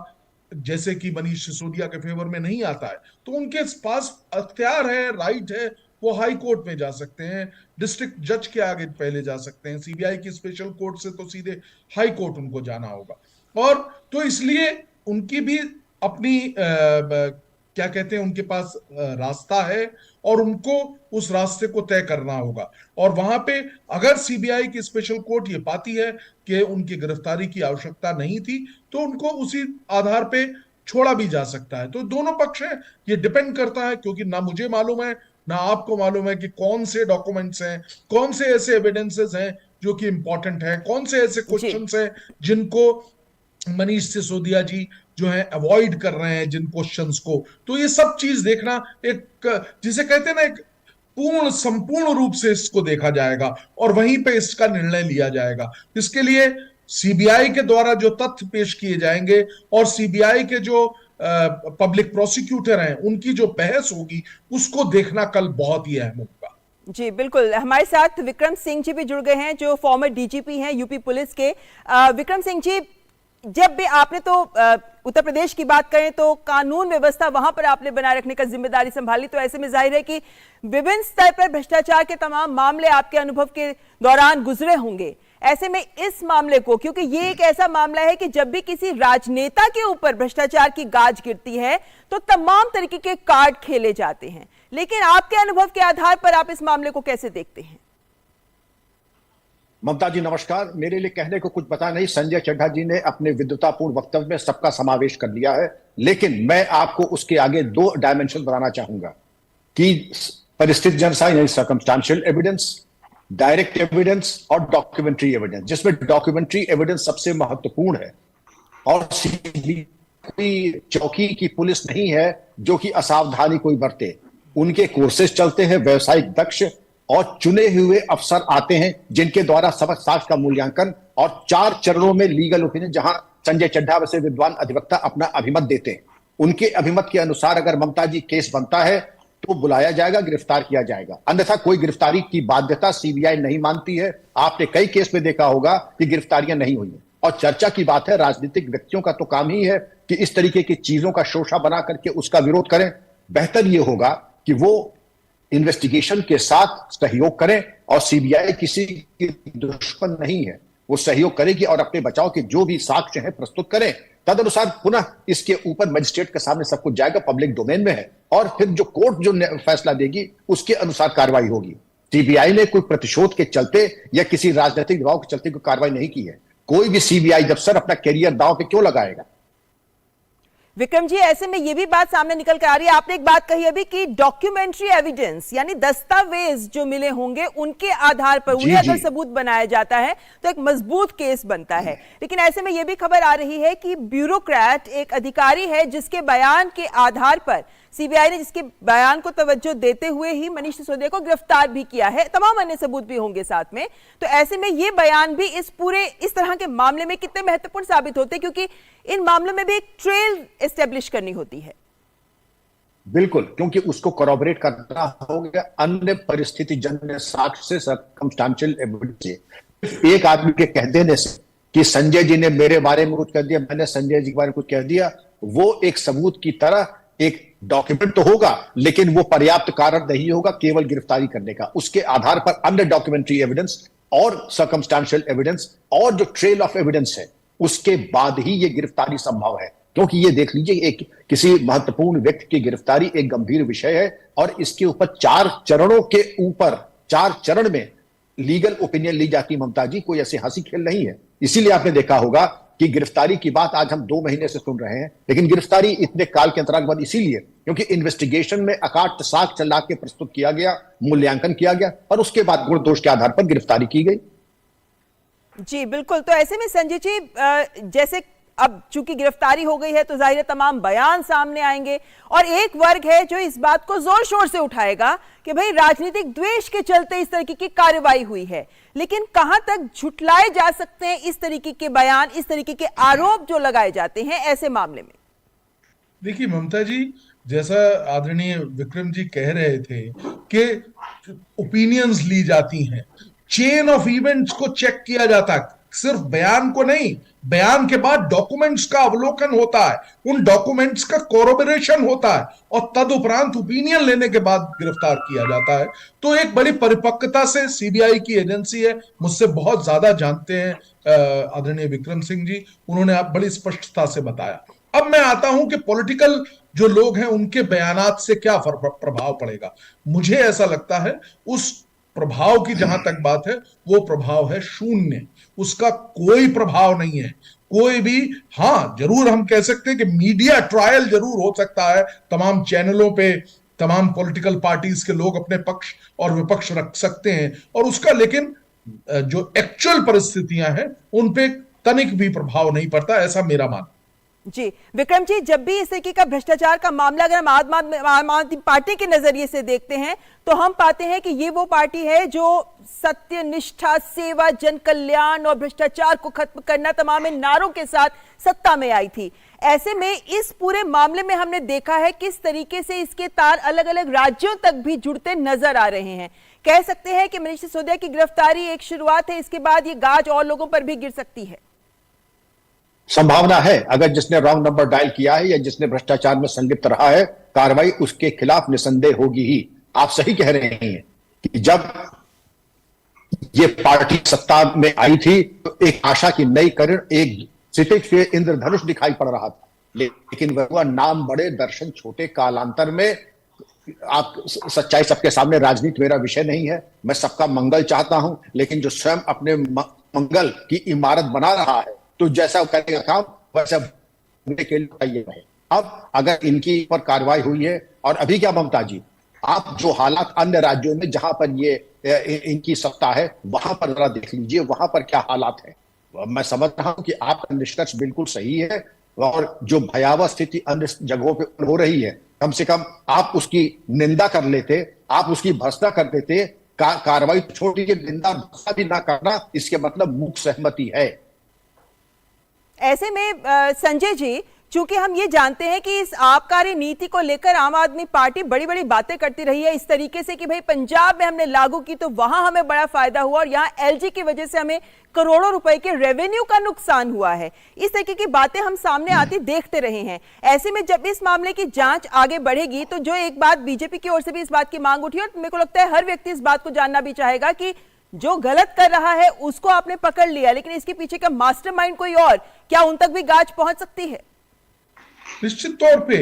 जैसे कि मनीष सिसोदिया के फेवर में नहीं आता है तो उनके पास अख्तियार है, राइट है, वो हाई कोर्ट में जा सकते हैं, डिस्ट्रिक्ट जज के आगे पहले जा सकते हैं। सीबीआई की स्पेशल कोर्ट से तो सीधे हाई कोर्ट उनको जाना होगा। और तो इसलिए उनकी भी अपनी क्या कहते हैं, उनके पास रास्ता है और उनको उस रास्ते को तय करना होगा। और वहां पे अगर सीबीआई की स्पेशल कोर्ट ये पाती है कि उनकी गिरफ्तारी की आवश्यकता नहीं थी तो उनको उसी आधार पे छोड़ा भी जा सकता है। तो दोनों पक्ष हैं, ये डिपेंड करता है, क्योंकि ना मुझे मालूम है ना आपको मालूम है कि कौन से डॉक्यूमेंट्स हैं, कौन से ऐसे एविडेंसेस हैं जो कि इंपॉर्टेंट हैं, कौन से ऐसे क्वेश्चंस हैं जिनको मनीष सिसोदिया जी जो है अवॉइड कर रहे हैं जिन क्वेश्चंस को। तो ये सब चीज देखना, एक जिसे कहते हैं ना, एक संपूर्ण रूप से इसको देखा जाएगा और वहीं पे इसका निर्णय लिया जाएगा। इसके लिए सीबीआई के द्वारा जो तथ्य पेश किए जाएंगे और सीबीआई के जो पब्लिक प्रोसिक्यूटर हैं उनकी जो बहस होगी उसको देखना कल बहुत ही अहम होगा।
जी बिल्कुल, हमारे साथ विक्रम सिंह जी भी जुड़ गए हैं जो फॉर्मर डीजीपी हैं यूपी पुलिस के। विक्रम सिंह जी, जब भी आपने तो उत्तर प्रदेश की बात करें तो कानून व्यवस्था वहां पर आपने बनाए रखने का जिम्मेदारी संभाली, तो ऐसे में जाहिर है कि विभिन्न स्तर पर भ्रष्टाचार के तमाम मामले आपके अनुभव के दौरान गुजरे होंगे। ऐसे में इस मामले को, क्योंकि ये एक ऐसा मामला है कि जब भी किसी राजनेता के ऊपर भ्रष्टाचार की गाज गिरती है तो तमाम तरीके के कार्ड खेले जाते हैं, लेकिन आपके अनुभव के आधार पर आप इस मामले को कैसे देखते हैं?
ममता जी नमस्कार। मेरे लिए कहने को कुछ बता नहीं, संजय चड्ढा जी ने अपने विद्वतापूर्ण वक्तव्य में सबका समावेश कर लिया है, लेकिन मैं आपको उसके आगे 2 डायमेंशन बनाना चाहूंगा कि परिस्थिति जनसाई यानी सर्कमस्टेंशियल एविडेंस, डायरेक्ट एविडेंस और डॉक्यूमेंट्री एविडेंस, जिसमें डॉक्यूमेंट्री एविडेंस सबसे महत्वपूर्ण है। और कोई चौकी की पुलिस नहीं है जो कि असावधानी कोई बरते। उनके कोर्सेज चलते हैं, व्यवसायिक दक्ष और चुने हुए अफसर आते हैं जिनके द्वारा सबक साक्ष्य का मूल्यांकन और 4 चरणों में लीगल ओपिनियन, जहां संजय चड्ढा वैसे विद्वान अधिवक्ता अपना अभिमत देते हैं। उनके अभिमत के अनुसार अगर ममता जी केस बनता है तो बुलाया जाएगा, गिरफ्तार किया जाएगा, अन्यथा कोई गिरफ्तारी की बाध्यता सीबीआई नहीं मानती है। आपने कई केस में देखा होगा कि गिरफ्तारियां नहीं हुई हैं। और चर्चा की बात है, राजनीतिक व्यक्तियों का तो काम ही है कि इस तरीके की चीजों का शोषा बना करके उसका विरोध करें। बेहतर यह होगा कि वो इन्वेस्टिगेशन के साथ सहयोग करें, और सीबीआई किसी की दुश्मन नहीं है, वो सहयोग करेगी और अपने बचाव के जो भी साक्ष्य हैं प्रस्तुत करें। तदनुसार पुनः इसके ऊपर मजिस्ट्रेट के सामने सब कुछ जाएगा, पब्लिक डोमेन में है, और फिर जो कोर्ट जो फैसला देगी उसके अनुसार कार्रवाई होगी। सीबीआई ने कोई प्रतिशोध के चलते या किसी राजनीतिक दबाव के चलते कोई कार्रवाई नहीं की है। कोई भी सीबीआई अफसर अपना कैरियर दांव पे क्यों लगाएगा?
विक्रम जी, ऐसे में ये भी बात सामने निकल कर आ रही है, आपने एक बात कही अभी कि डॉक्यूमेंट्री एविडेंस यानी दस्तावेज जो मिले होंगे उनके आधार पर उन्हें अगर सबूत बनाया जाता है तो एक मजबूत केस बनता है। लेकिन ऐसे में ये भी खबर आ रही है कि ब्यूरोक्रेट एक अधिकारी है जिसके बयान के आधार पर सीबीआई ने जिसके बयान को तवज्जो देते हुए ही मनीष सिसोदिया को गिरफ्तार भी किया है, तमाम अन्य सबूत भी होंगे साथ में। तो ऐसे में ये बयान भी इस तरह के मामले में कितने महत्वपूर्ण साबित होते हैं, क्योंकि इन मामलों में भी एक ट्रेल एस्टेब्लिश करनी होती है।
बिल्कुल, क्योंकि उसको कॉरबोरेट करना होगा अन्य परिस्थिति जन्य साक्ष्य से, सर्कमस्टेंशियल एविडेंस से। एक आदमी के कह देने से कि संजय जी ने मेरे बारे में कुछ कह दिया, मैंने संजय जी के बारे में कुछ कह दिया, वो एक सबूत की तरह एक डॉक्यूमेंट तो होगा, लेकिन वो पर्याप्त कारण नहीं होगा केवल गिरफ्तारी करने का। उसके आधार पर अन्य डॉक्यूमेंट्री एविडेंस और सर्कमस्टेंशियल एविडेंस और जो ट्रेल ऑफ एविडेंस है उसके बाद ही ये गिरफ्तारी संभव है। क्योंकि ये देख लीजिए, एक किसी महत्वपूर्ण व्यक्ति की गिरफ्तारी एक गंभीर विषय है, और इसके ऊपर 4 चरणों के ऊपर 4 चरण में लीगल ओपिनियन ली जाती। ममता जी, कोई ऐसे हंसी खेल नहीं है। इसीलिए आपने देखा होगा कि गिरफ्तारी की बात आज हम 2 महीने से सुन रहे हैं, लेकिन गिरफ्तारी इतने काल के अंतराल के बाद इसीलिए क्योंकि इन्वेस्टिगेशन में अकाट साक्ष्य ला के प्रस्तुत किया गया, मूल्यांकन किया गया, और उसके बाद गुण दोष के आधार पर गिरफ्तारी की गई।
जी बिल्कुल। तो ऐसे में संजय जी, जैसे अब चूंकि गिरफ्तारी हो गई है तो जाहिर है तमाम बयान सामने आएंगे, और एक वर्ग है जो इस बात को जोर शोर से उठाएगा कि भाई राजनीतिक द्वेष के चलते इस तरीके की कार्रवाई हुई है। लेकिन कहां तक झुटलाए जा सकते हैं इस तरीके के बयान, इस तरीके के आरोप जो लगाए जाते हैं ऐसे मामले में?
देखिए ममता जी, जैसा आदरणीय विक्रम जी कह रहे थे कि ओपिनियंस ली जाती हैं, चेन ऑफ इवेंट्स को चेक किया जाता है, सिर्फ बयान को नहीं, बयान के बाद डॉक्यूमेंट्स का अवलोकन होता है, उन डॉक्यूमेंट्स का कोरोबोरेशन होता है, और तदुपरांत ओपिनियन लेने के बाद गिरफ्तार किया जाता है। तो एक बड़ी परिपक्वता से सीबीआई की एजेंसी है, मुझसे बहुत ज्यादा जानते हैं आदरणीय विक्रम सिंह जी, उन्होंने आप बड़ी स्पष्टता से बताया। अब मैं आता हूं कि पॉलिटिकल जो लोग हैं उनके बयानात से क्या प्रभाव पड़ेगा। मुझे ऐसा लगता है उस प्रभाव की जहां तक बात है, वो प्रभाव है शून्य, उसका कोई प्रभाव नहीं है कोई भी। हां, जरूर हम कह सकते हैं कि मीडिया ट्रायल जरूर हो सकता है, तमाम चैनलों पे तमाम पॉलिटिकल पार्टीज के लोग अपने पक्ष और विपक्ष रख सकते हैं, और उसका लेकिन जो एक्चुअल परिस्थितियां हैं उन पे तनिक भी प्रभाव नहीं पड़ता, ऐसा मेरा मानना।
जी विक्रम जी, जब भी इस तरीके का भ्रष्टाचार का मामला अगर हम आम आदमी पार्टी के नजरिए से देखते हैं तो हम पाते हैं कि ये वो पार्टी है जो सत्य, निष्ठा, सेवा, जन कल्याण और भ्रष्टाचार को खत्म करना तमाम नारों के साथ सत्ता में आई थी। ऐसे में इस पूरे मामले में हमने देखा है किस तरीके से इसके तार अलग अलग राज्यों तक भी जुड़ते नजर आ रहे हैं। कह सकते हैं कि मनीष सिसोदिया की गिरफ्तारी एक शुरुआत है, इसके बाद ये गाज और लोगों पर भी गिर सकती है।
संभावना है, अगर जिसने रॉन्ग नंबर डायल किया है या जिसने भ्रष्टाचार में संलिप्त रहा है, कार्रवाई उसके खिलाफ निसंदेह होगी ही। आप सही कह रहे हैं कि जब ये पार्टी सत्ता में आई थी तो एक आशा की नई किरण, एक क्षितिज पे इंद्रधनुष दिखाई पड़ रहा था, लेकिन वह नाम बड़े दर्शन छोटे। कालांतर में आप सच्चाई सबके सामने, राजनीति मेरा विषय नहीं है, मैं सबका मंगल चाहता हूं, लेकिन जो स्वयं अपने मंगल की इमारत बना रहा है तो जैसा करेगा काम वैसा के लिए है। अब अगर इनकी पर कार्रवाई हुई है, और अभी क्या ममता जी, आप जो हालात अन्य राज्यों में जहां पर ये इनकी सत्ता है वहां पर जरा देख लीजिए, वहां पर क्या हालात है। मैं समझ रहा हूं कि आपका निष्कर्ष बिल्कुल सही है और जो भयावह स्थिति अन्य जगहों पे हो रही है, कम से कम आप उसकी निंदा कर लेते, आप उसकी भर्त्सना कर देते। कार्रवाई छोड़ दीजिए, निंदा भर्त्सना भी ना करना, इसके मतलब मूक सहमति है।
ऐसे में संजय जी, चूंकि हम ये जानते हैं कि इस आबकारी नीति को लेकर आम आदमी पार्टी बड़ी बड़ी बातें करती रही है इस तरीके से कि भाई पंजाब में हमने लागू की तो वहां हमें बड़ा फायदा हुआ और यहाँ एलजी की वजह से हमें करोड़ों रुपए के रेवेन्यू का नुकसान हुआ है। इस तरीके की बातें हम सामने आती देखते रहे हैं। ऐसे में जब इस मामले की जांच आगे बढ़ेगी तो जो एक बात बीजेपी की ओर से भी इस बात की मांग उठी और मेरे को लगता है हर व्यक्ति इस बात को जानना भी चाहेगा कि जो गलत कर रहा है उसको आपने पकड़ लिया, लेकिन इसके पीछे का मास्टरमाइंड कोई और, क्या उन तक भी गाज पहुंच सकती है?
निश्चित तौर पे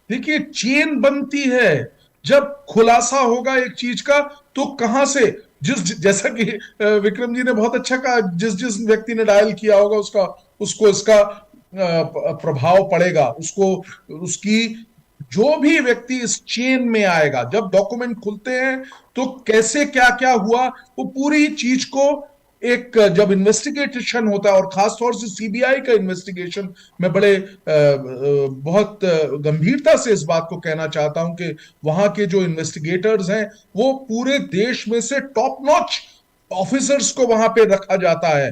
देखिए, चेन बनती है। जब खुलासा होगा एक चीज का तो कहां से, जैसा कि विक्रम जी ने बहुत अच्छा कहा, जिस व्यक्ति ने डायल किया होगा उसको इसका प्रभाव पड़ेगा, उसकी जो भी व्यक्ति इस चेन में आएगा, जब डॉक्यूमेंट खुलते हैं तो कैसे क्या क्या हुआ, वो पूरी चीज को एक जब इन्वेस्टिगेशन होता है, और खासतौर से सीबीआई का इन्वेस्टिगेशन, मैं बहुत गंभीरता से इस बात को कहना चाहता हूं कि वहां के जो इन्वेस्टिगेटर्स हैं वो पूरे देश में से टॉप नॉच ऑफिसर्स को वहां पे रखा जाता है।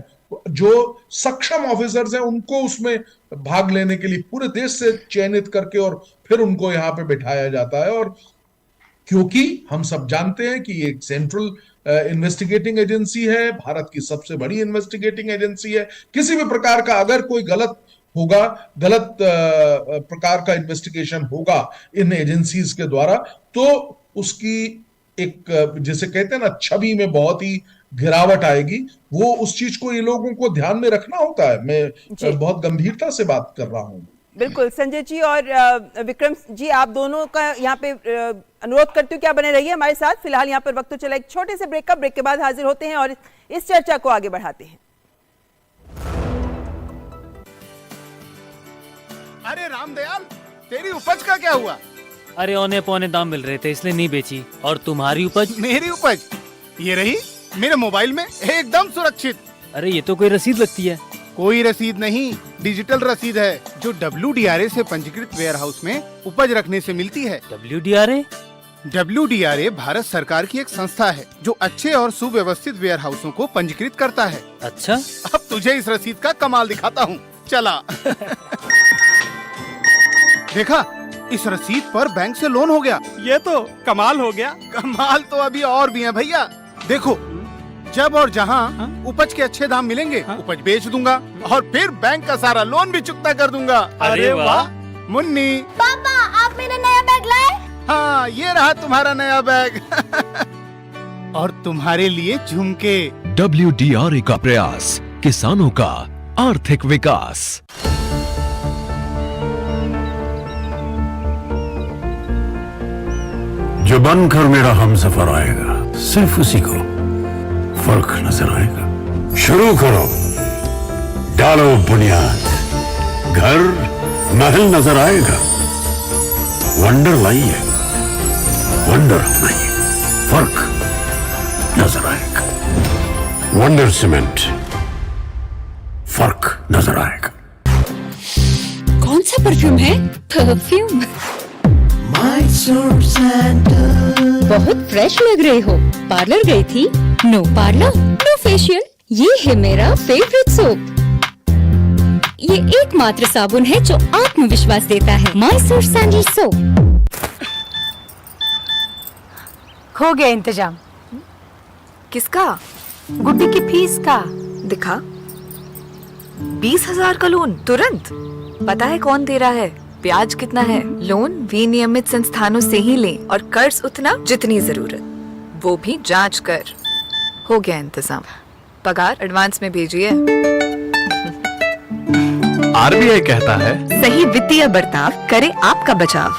जो सक्षम ऑफिसर्स हैं उनको उसमें भाग लेने के लिए पूरे देश से चयनित करके और फिर उनको यहां पे बिठाया जाता है। और क्योंकि हम सब जानते हैं कि एक सेंट्रल इन्वेस्टिगेटिंग एजेंसी है, भारत की सबसे बड़ी इन्वेस्टिगेटिंग एजेंसी है, किसी भी प्रकार का अगर कोई गलत प्रकार का इन्वेस्टिगेशन होगा इन एजेंसीज के द्वारा, तो उसकी एक, जिसे कहते हैं ना, छवि में बहुत ही गिरावट आएगी। वो उस चीज को ये लोगों को ध्यान में रखना होता है। मैं बहुत गंभीरता से बात कर रहा हूं।
बिल्कुल संजय जी और विक्रम जी, आप दोनों का यहाँ पे अनुरोध करती हूँ क्या बने रहिए हमारे साथ। फिलहाल यहाँ पर वक्त तो चला एक छोटे से ब्रेक का, ब्रेक के बाद हाजिर होते हैं और इस चर्चा को आगे बढ़ाते हैं।
अरे रामदयाल, तेरी उपज का क्या हुआ?
अरे औने पौने दाम मिल रहे थे इसलिए नहीं बेची। और तुम्हारी उपज?
मेरी उपज ये रही मेरे मोबाइल में एकदम सुरक्षित।
अरे ये तो कोई रसीद लगती है।
कोई रसीद नहीं, डिजिटल रसीद है जो WDRA से पंजीकृत वेयर हाउस में उपज रखने से मिलती है।
WDRA?
WDRA भारत सरकार की एक संस्था है जो अच्छे और सुव्यवस्थित वेयर हाउसों को पंजीकृत करता है।
अच्छा,
अब तुझे इस रसीद का कमाल दिखाता हूँ, चला। देखा, इस रसीद पर बैंक से लोन हो गया। ये तो कमाल हो गया। कमाल तो अभी और भी है भैया। देखो, जब और जहाँ उपज के अच्छे दाम मिलेंगे, उपज बेच दूंगा और फिर बैंक का सारा लोन भी चुकता कर दूंगा।
अरे वाह
मुन्नी।
पापा, आप मेरा नया बैग लाए?
हाँ, ये रहा तुम्हारा नया बैग। और तुम्हारे लिए झुमके।
WDRA का प्रयास, किसानों का आर्थिक विकास।
जो बनकर मेरा हमसफर आएगा, सिर्फ उसी को फर्क नजर आएगा। शुरू करो, डालो बुनियाद, घर महल नजर आएगा। वंडर लाइए, वंडर नहीं, फर्क नजर आएगा। वंडर सीमेंट, फर्क नजर आएगा।
कौन सा परफ्यूम है? परफ्यूम बहुत फ्रेश लग रहे हो। पार्लर गई थी? No parlour, no facial. ये है मेरा फेवरेट सोप। ये एकमात्र साबुन है जो आत्मविश्वास देता है। Mysore sandal soap.
हो गया इंतजाम।
किसका?
गुड्डी की फीस का।
दिखा, 20,000 का लोन तुरंत। पता है कौन दे रहा है, ब्याज कितना है? लोन विनियमित संस्थानों से ही लें और कर्ज उतना जितनी जरूरत, वो भी जांच कर। हो गया इंतजाम। पगार एडवांस में भेजिए।
RBI कहता है,
सही वित्तीय बर्ताव करे आपका बचाव।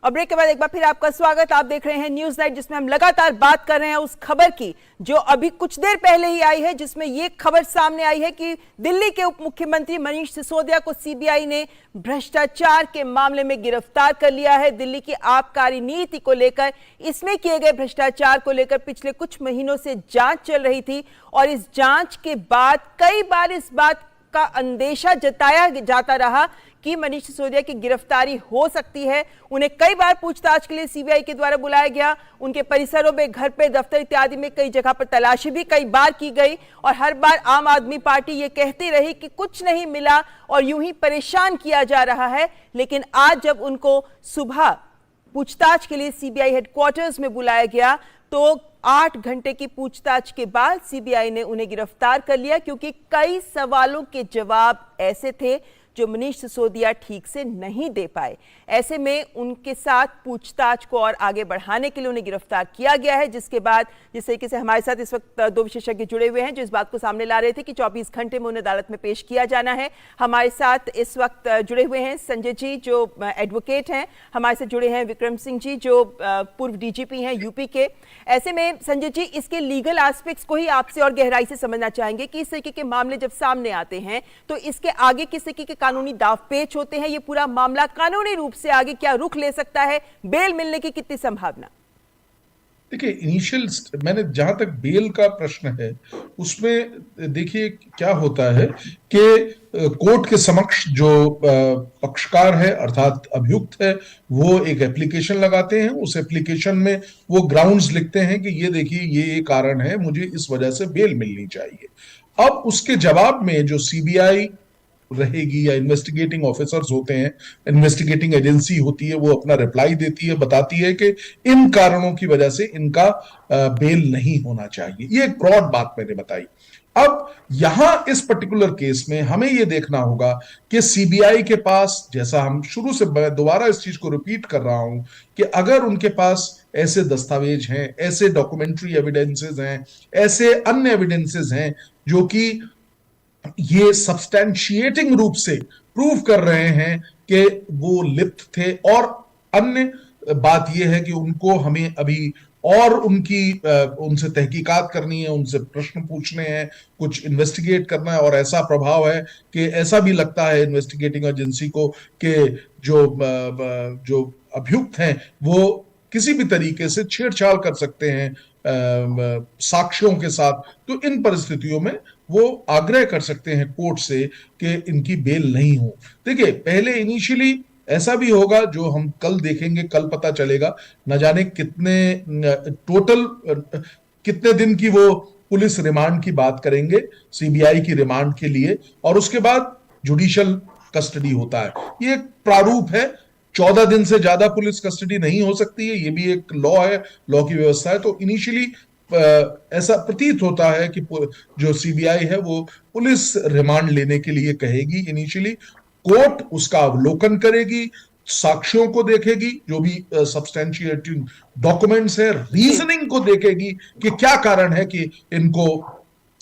और ब्रेक के बाद एक बार फिर आपका स्वागत। आप देख रहे हैं न्यूज नाइट, जिसमें हम लगातार बात कर रहे हैं उस खबर की जो अभी कुछ देर पहले ही आई है, जिसमें यह खबर सामने आई है कि दिल्ली के उप मुख्यमंत्री मनीष सिसोदिया को सीबीआई ने भ्रष्टाचार के मामले में गिरफ्तार कर लिया है। दिल्ली की आबकारी नीति को लेकर, इसमें किए गए भ्रष्टाचार को लेकर पिछले कुछ महीनों से जांच चल रही थी और इस जांच के बाद कई बार इस बात का अंदेशा जताया जाता रहा कि मनीष सिसोदिया की गिरफ्तारी हो सकती है। उन्हें कई बार पूछताछ के लिए सीबीआई के द्वारा बुलाया गया। उनके परिसरों में, घर पे, दफ्तर इत्यादि में कई जगह पर तलाशी भी कई बार की गई और हर बार आम आदमी पार्टी ये कहती रही कि कुछ नहीं मिला और यूं ही परेशान किया जा रहा है। लेकिन आज जब उनको सुबह पूछताछ के लिए सीबीआई हेडक्वार्टर्स में बुलाया गया तो 8 घंटे की पूछताछ के बाद सीबीआई ने उन्हें गिरफ्तार कर लिया, क्योंकि कई सवालों के जवाब ऐसे थे जो मनीष सिसोदिया ठीक से नहीं दे पाए। ऐसे में उनके साथ पूछताछ को और आगे बढ़ाने के लिए उन्हें गिरफ्तार किया गया है, जिसके बाद जिस तरीके से हमारे साथ इस वक्त 2 विशेषज्ञ जुड़े हुए हैं जो इस बात को सामने ला रहे थे कि 24 घंटे में उन्हें अदालत में पेश किया जाना है। हमारे साथ इस वक्त जुड़े हुए हैं संजय जी जो एडवोकेट हैं, हमारे साथ जुड़े हैं विक्रम सिंह जी जो पूर्व डीजीपी हैं यूपी के। ऐसे में संजय जी, इसके लीगल एस्पेक्ट्स को ही आपसे और गहराई से समझना चाहेंगे कि इस तरीके के मामले जब सामने आते हैं तो इसके आगे किस तरीके के कानूनी दावपेच होते हैं, ये पूरा मामला कानूनी रूप से आगे क्या रुख ले सकता है, बेल मिलने की कितनी संभावना?
देखिए, इनिशियल मैंने जहां तक बेल का प्रश्न है उसमें देखिए क्या होता है कि कोर्ट के समक्ष जो पक्षकार है अर्थात अभियुक्त है वो एक एप्लीकेशन लगाते हैं। उस एप्लीकेशन में वो ग्राउंड्स लिखते हैं कि ये देखिए ये कारण है, मुझे इस वजह से बेल मिलनी चाहिए। अब उसके जवाब में जो सीबीआई रहेगी या इन्वेस्टिगेटिंग ऑफिसर्स होते हैं, इन्वेस्टिगेटिंग एजेंसी होती है, वो अपना रिप्लाई देती है, बताती है कि इन कारणों की वजह से इनका बेल नहीं होना चाहिए। ये एक ब्रॉड बात मैंने बताई। अब यहां इस पर्टिकुलर केस में हमें यह देखना होगा कि सीबीआई के पास, जैसा हम शुरू से दोबारा इस चीज को रिपीट कर रहा हूं, कि अगर उनके पास ऐसे दस्तावेज हैं, ऐसे डॉक्यूमेंट्री एविडेंसेस हैं, ऐसे अन्य एविडेंसेस हैं जो कि ये सब्सटैंशिएटिंग रूप से प्रूव कर रहे हैं कि वो लिप्त थे, और अन्य बात यह है कि उनको हमें अभी और उनसे तहकीकात करनी है, उनसे प्रश्न पूछने हैं, कुछ इन्वेस्टिगेट करना है, और ऐसा प्रभाव है कि ऐसा भी लगता है इन्वेस्टिगेटिंग एजेंसी को कि जो अभियुक्त हैं वो किसी भी तरीके से छेड़छाड़ कर सकते हैं साक्ष्यों के साथ। तो इन परिस्थितियों में वो आग्रह कर सकते हैं कोर्ट से कि इनकी बेल नहीं हो। देखिए, पहले इनिशियली ऐसा भी होगा जो हम कल देखेंगे, कल पता चलेगा, न जाने टोटल कितने दिन की वो पुलिस रिमांड की बात करेंगे सीबीआई की रिमांड के लिए, और उसके बाद जुडिशियल कस्टडी होता है। ये एक प्रारूप है, 14 दिन से ज्यादा पुलिस कस्टडी नहीं हो सकती है, ये भी एक लॉ है, लॉ की व्यवस्था है। तो इनिशियली ऐसा प्रतीत होता है कि जो सीबीआई है वो पुलिस रिमांड लेने के लिए कहेगी इनिशियली। कोर्ट उसका अवलोकन करेगी, साक्ष्यों को देखेगी, जो भी सब्सटैंशिएटिंग डॉक्यूमेंट्स है, रीजनिंग को देखेगी कि क्या कारण है कि इनको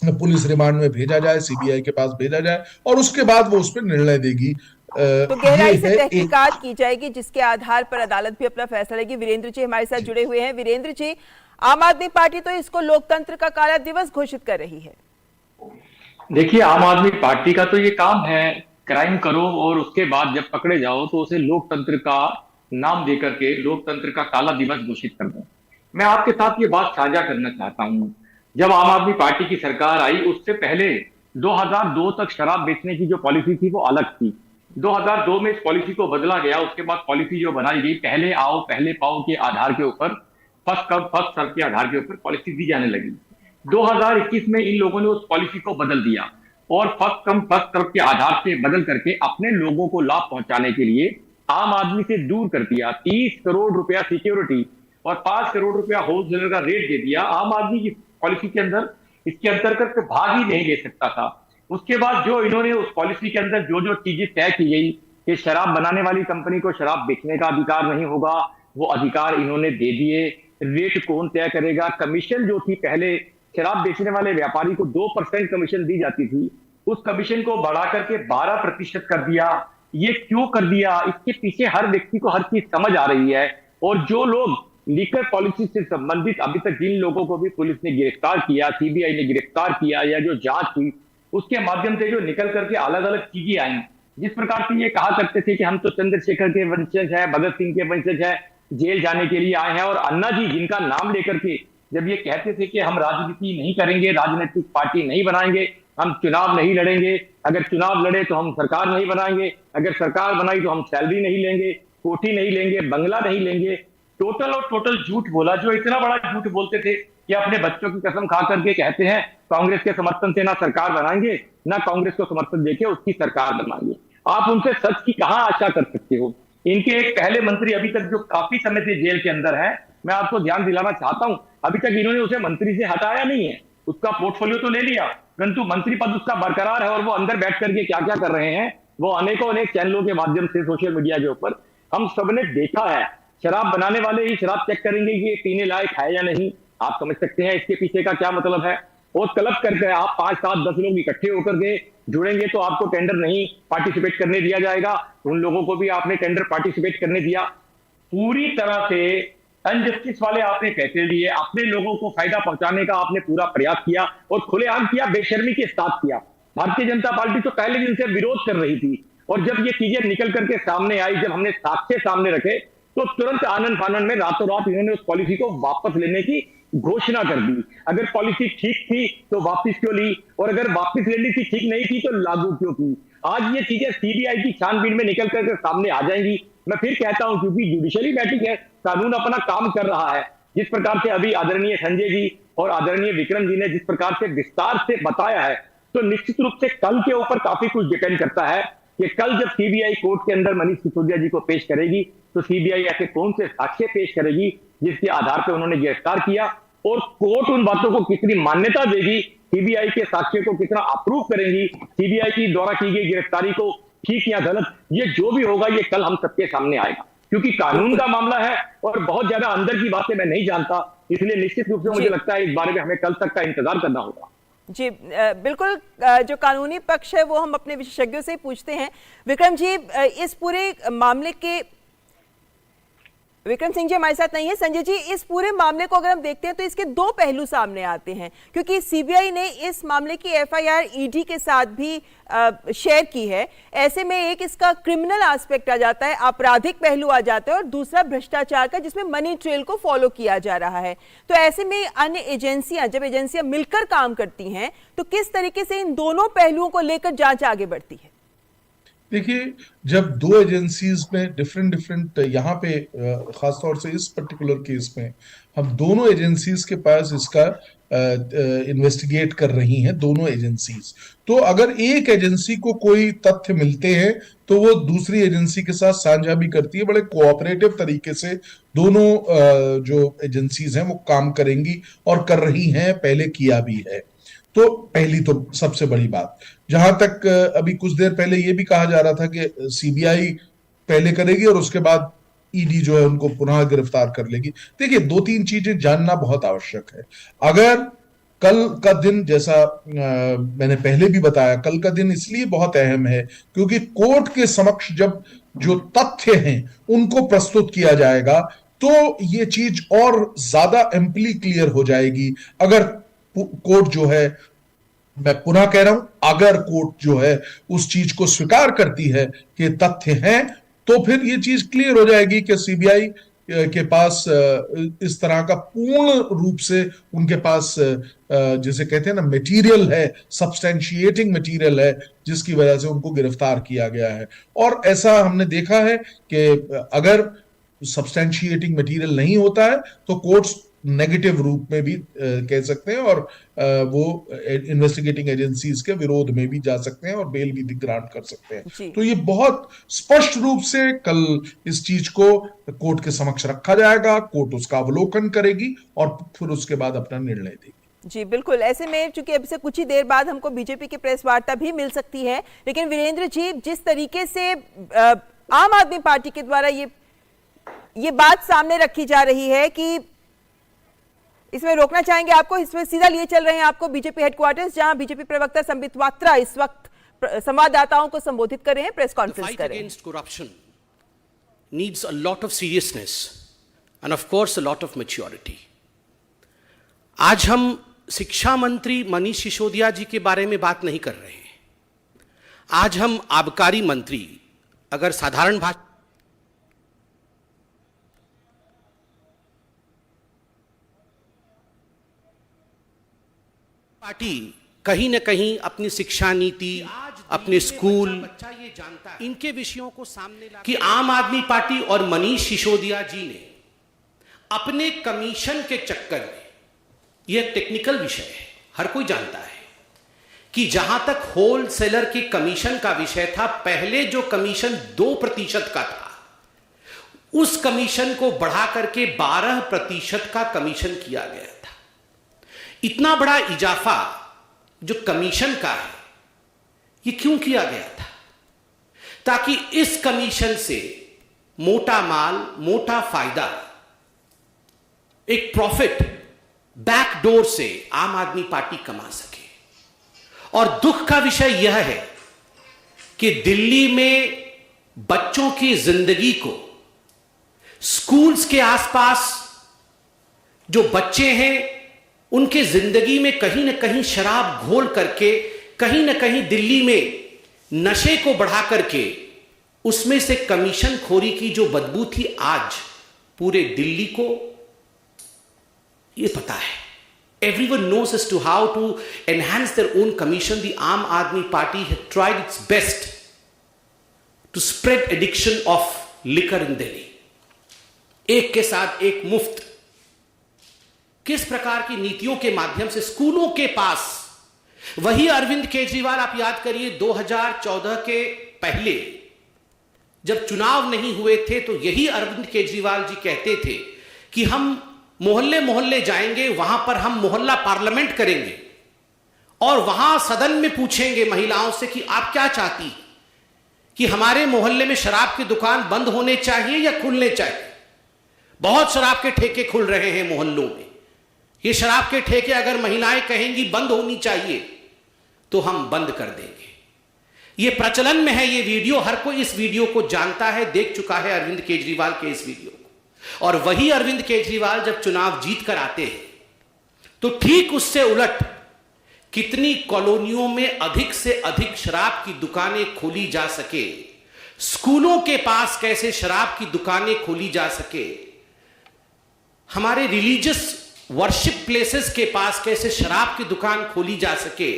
पुलिस रिमांड में भेजा जाए, सीबीआई के पास भेजा जाए, और उसके बाद वो उस पर निर्णय देगी।
तो गहराई से तहकीकात की जाएगी जिसके आधार पर अदालत भी अपना फैसला लेगी। वीरेंद्र जी हमारे साथ जुड़े हुए हैं। वीरेंद्र जी, आम आदमी पार्टी तो इसको लोकतंत्र का काला दिवस घोषित कर रही है।
देखिए, आम आदमी पार्टी का तो ये काम है, क्राइम करो और उसके बाद जब पकड़े जाओ तो उसे लोकतंत्र का नाम देकर के लोकतंत्र का काला दिवस घोषित कर दो। मैं आपके साथ ये बात साझा करना चाहता हूं। जब आम आदमी पार्टी की सरकार आई उससे पहले 2002 तक शराब बेचने की जो पॉलिसी थी वो अलग थी। 2002 में इस पॉलिसी को बदला गया। उसके बाद पॉलिसी जो बनाई गई, पहले आओ पहले पाओ के आधार के ऊपर, फर्स्ट कम फर्स्ट सर्व के आधार के ऊपर पॉलिसी दी जाने लगी। 2021 में इन लोगों ने उस पॉलिसी को बदल दिया और फर्स्ट कम फर्स्ट सर्व के आधार से बदल करके अपने लोगों को लाभ पहुंचाने के लिए आम आदमी से दूर कर दिया। 30 करोड़ रुपया सिक्योरिटी और 5 करोड़ रुपया होलसेलर का रेट दे दिया। आम आदमी की पॉलिसी के अंदर इसके अंतर्गत भाग ही नहीं ले सकता था। उसके बाद जो इन्होंने उस पॉलिसी के अंदर जो जो चीजें तय की गई कि शराब बनाने वाली कंपनी को शराब बेचने का अधिकार नहीं होगा, वो अधिकार इन्होंने दे दिए। रेट कौन तय करेगा? कमीशन जो थी, पहले शराब बेचने वाले व्यापारी को 2% कमीशन दी जाती थी, उस कमीशन को बढ़ा करके 12% कर दिया। ये क्यों कर दिया, इसके पीछे हर व्यक्ति को हर चीज समझ आ रही है। और जो लोग लीकर पॉलिसी से संबंधित अभी तक जिन लोगों को भी पुलिस ने गिरफ्तार किया, सीबीआई ने गिरफ्तार किया, या जो जांच हुई उसके माध्यम से जो निकल करके अलग अलग चीजें आई, जिस प्रकार से ये कहा करते थे कि हम तो चंद्रशेखर के वंशज है, भगत सिंह के वंशज है, जेल जाने के लिए आए हैं, और अन्ना जी जिनका नाम लेकर के जब ये कहते थे कि हम राजनीति नहीं करेंगे, राजनीतिक पार्टी नहीं बनाएंगे, हम चुनाव नहीं लड़ेंगे, अगर चुनाव लड़े तो हम सरकार नहीं बनाएंगे, अगर सरकार बनाई तो हम सैलरी नहीं लेंगे, कोठी नहीं लेंगे, बंगला नहीं लेंगे, टोटल और टोटल झूठ बोला। जो इतना बड़ा झूठ बोलते थे कि अपने बच्चों की कसम खा करके कहते हैं कांग्रेस के समर्थन से ना सरकार बनाएंगे, ना कांग्रेस को समर्थन देके उसकी सरकार बनाएंगे। आप उनसे सच की कहां आशा कर सकते हो। इनके एक पहले मंत्री अभी तक जो काफी समय से जेल के अंदर है, मैं आपको ध्यान दिलाना चाहता हूं, अभी तक इन्होंने उसे मंत्री से हटाया नहीं है। उसका पोर्टफोलियो तो ले लिया, परंतु मंत्री पद उसका बरकरार है, और वो अंदर बैठ करके क्या क्या कर रहे हैं वो अनेक चैनलों के माध्यम से सोशल मीडिया के ऊपर हम सबने देखा है। शराब बनाने वाले ही शराब चेक करेंगे कि ये पीने लायक है या नहीं, आप समझ सकते हैं इसके पीछे का क्या मतलब है। और क्लब करके आप 5, 7, 10 लोग इकट्ठे होकर के जुड़ेंगे तो आपको टेंडर नहीं पार्टिसिपेट करने दिया जाएगा। उन लोगों को भी आपने टेंडर पार्टिसिपेट करने दिया। पूरी तरह से अनजस्टिस वाले आपने फैसले लिए, अपने लोगों को फायदा पहुंचाने का आपने पूरा प्रयास किया और खुलेआम किया, बेशर्मी के साथ किया। भारतीय जनता पार्टी तो पहले दिन से विरोध कर रही थी, और जब ये चीजें निकल करके सामने आई, जब हमने साक्ष्य सामने रखे, तो तुरंत आनंद फानन में रातों रात इन्होंने उस पॉलिसी को वापस लेने की घोषणा कर दी। अगर पॉलिसी ठीक थी तो वापस क्यों ली, और अगर वापस लेनी थी ठीक नहीं थी तो लागू क्यों की। आज ये चीजें सीबीआई की छानबीन में निकल करके सामने आ जाएंगी। मैं फिर कहता हूं, क्योंकि जुडिशरी बैठक है, कानून अपना काम कर रहा है। जिस प्रकार से अभी आदरणीय संजय जी और आदरणीय विक्रम जी ने जिस प्रकार से विस्तार से बताया है, तो निश्चित रूप से कल के ऊपर काफी कुछ डिपेंड करता है कि कल जब सीबीआई कोर्ट के अंदर मनीष सिसोदिया जी को पेश करेगी, तो सीबीआई ऐसे कौन से साक्ष्य पेश करेगी जिसके आधार पर उन्होंने गिरफ्तार किया, और कोर्ट उन बातों को कितनी मान्यता देगी, सीबीआई के साक्ष्य को कितना अप्रूव करेंगी, सीबीआई की द्वारा की गई गिरफ्तारी को ठीक या गलत, ये जो भी होगा ये कल हम सबके सामने आएगा। क्योंकि कानून का मामला है और बहुत ज्यादा अंदर की बातें मैं नहीं जानता, इसलिए निश्चित रूप से मुझे लगता है इस बारे में हमें कल तक का इंतजार करना होगा।
जी बिल्कुल, जो कानूनी पक्ष है वो हम अपने विशेषज्ञों से पूछते हैं। विक्रम जी, इस पूरे मामले के, विक्रम सिंह जी हमारे साथ नहीं है, संजय जी, इस पूरे मामले को अगर हम देखते हैं तो इसके दो पहलू सामने आते हैं, क्योंकि सीबीआई ने इस मामले की एफआईआर ईडी के साथ भी शेयर की है। ऐसे में एक इसका क्रिमिनल एस्पेक्ट आ जाता है, आपराधिक पहलू आ जाता है, और दूसरा भ्रष्टाचार का, जिसमें मनी ट्रेल को फॉलो किया जा रहा है। तो ऐसे में अन्य एजेंसियां, जब एजेंसियां मिलकर काम करती हैं, तो किस तरीके से इन दोनों पहलुओं को लेकर जांच आगे बढ़ती है?
देखिए, जब दो एजेंसीज में डिफरेंट यहाँ पे खासतौर से इस पर्टिकुलर केस में हम दोनों एजेंसीज के पास इसका इन्वेस्टिगेट कर रही हैं, दोनों एजेंसीज, तो अगर एक एजेंसी को कोई तथ्य मिलते हैं तो वो दूसरी एजेंसी के साथ साझा भी करती है। बड़े कोऑपरेटिव तरीके से दोनों जो एजेंसीज हैं वो काम करेंगी और कर रही हैं, पहले किया भी है। तो पहली तो सबसे बड़ी बात, जहां तक अभी कुछ देर पहले ये भी कहा जा रहा था कि सीबीआई पहले करेगी और उसके बाद ईडी जो है उनको पुनः गिरफ्तार कर लेगी। देखिए, 2-3 चीजें जानना बहुत आवश्यक है। अगर कल का दिन, जैसा मैंने पहले भी बताया, कल का दिन इसलिए बहुत अहम है क्योंकि कोर्ट के समक्ष जब जो तथ्य हैं उनको प्रस्तुत किया जाएगा तो ये चीज और ज्यादा एम्पली क्लियर हो जाएगी। अगर कोर्ट जो है, मैं पुनः कह रहा हूं, अगर कोर्ट जो है उस चीज को स्वीकार करती है कि तथ्य हैं, तो फिर ये चीज क्लियर हो जाएगी कि सीबीआई के पास इस तरह का पूर्ण रूप से उनके पास जिसे कहते हैं ना मटेरियल है, सब्सटेंशिएटिंग मटेरियल है, जिसकी वजह से उनको गिरफ्तार किया गया है। और ऐसा हमने देखा है कि अगर सब्सटेंशिएटिंग मटेरियल नहीं होता है तो कोर्ट्स नेगेटिव रूप में भी कह सकते हैं और वो इन्वेस्टिगेटिंग एजेंसीज के विरोध में भी जा सकते हैं और बेल भी ग्रांट कर सकते हैं। तो ये बहुत स्पष्ट रूप से कल इस चीज को कोर्ट के समक्ष रखा जाएगा, कोर्ट उसका अवलोकन करेगी और फिर उसके बाद अपना निर्णय देगी।
जी बिल्कुल, ऐसे में चूंकि अब से कुछ ही देर बाद हमको बीजेपी की प्रेस वार्ता भी मिल सकती है, लेकिन वीरेंद्र जी, जिस तरीके से आम आदमी पार्टी के द्वारा ये बात सामने रखी जा रही है कि इसमें रोकना चाहेंगे आपको, इसमें सीधा लिए चल रहे हैं आपको बीजेपी हेडक्वार्टर्स, जहां बीजेपी प्रवक्ता संबित पात्रा इस वक्त संवाददाताओं को संबोधित कर रहे हैं, प्रेस कॉन्फ्रेंस कर रहे हैं।
Against corruption needs a lot of seriousness and of course a lot of maturity. आज हम शिक्षा मंत्री मनीष सिसोदिया जी के बारे में बात नहीं कर रहे हैं। आज हम आबकारी मंत्री, अगर साधारण भाषा पार्टी कहीं न कहीं अपनी शिक्षा नीति, अपने स्कूल, इनके विषयों को सामने ला कि आम आदमी पार्टी और मनीष सिसोदिया जी ने अपने कमीशन के चक्कर में, यह टेक्निकल विषय है, हर कोई जानता है कि जहां तक होलसेलर के कमीशन का विषय था, पहले जो कमीशन 2% का था, उस कमीशन को बढ़ा करके 12% का कमीशन किया गया था। इतना बड़ा इजाफा जो कमीशन का है, यह क्यों किया गया था? ताकि इस कमीशन से मोटा माल, मोटा फायदा, एक प्रॉफिट बैकडोर से आम आदमी पार्टी कमा सके। और दुख का विषय यह है कि दिल्ली में बच्चों की जिंदगी को, स्कूल्स के आसपास जो बच्चे हैं, उनके जिंदगी में कहीं ना कहीं शराब घोल करके, कहीं ना कहीं दिल्ली में नशे को बढ़ा करके, उसमें से कमीशन खोरी की जो बदबू थी, आज पूरे दिल्ली को यह पता है। Everyone knows as to how to enhance their own commission. The Aam Aadmi Party had tried its best to spread addiction of liquor in Delhi. एक के साथ एक मुफ्त, किस प्रकार की नीतियों के माध्यम से स्कूलों के पास, वही अरविंद केजरीवाल, आप याद करिए 2014 के पहले जब चुनाव नहीं हुए थे, तो यही अरविंद केजरीवाल जी कहते थे कि हम मोहल्ले मोहल्ले जाएंगे, वहां पर हम मोहल्ला पार्लियामेंट करेंगे और वहां सदन में पूछेंगे महिलाओं से कि आप क्या चाहती हैं, कि हमारे मोहल्ले में शराब की दुकान बंद होने चाहिए या खुलने चाहिए। बहुत शराब के ठेके खुल रहे हैं मोहल्लों में। ये शराब के ठेके अगर महिलाएं कहेंगी बंद होनी चाहिए तो हम बंद कर देंगे। ये प्रचलन में है ये वीडियो, हर कोई इस वीडियो को जानता है, देख चुका है अरविंद केजरीवाल के इस वीडियो को। और वही अरविंद केजरीवाल जब चुनाव जीत कर आते हैं तो ठीक उससे उलट कितनी कॉलोनियों में अधिक से अधिक शराब की दुकानें खोली जा सके, स्कूलों के पास कैसे शराब की दुकानें खोली जा सके, हमारे रिलीजियस वर्शिप प्लेसेस के पास कैसे शराब की दुकान खोली जा सके,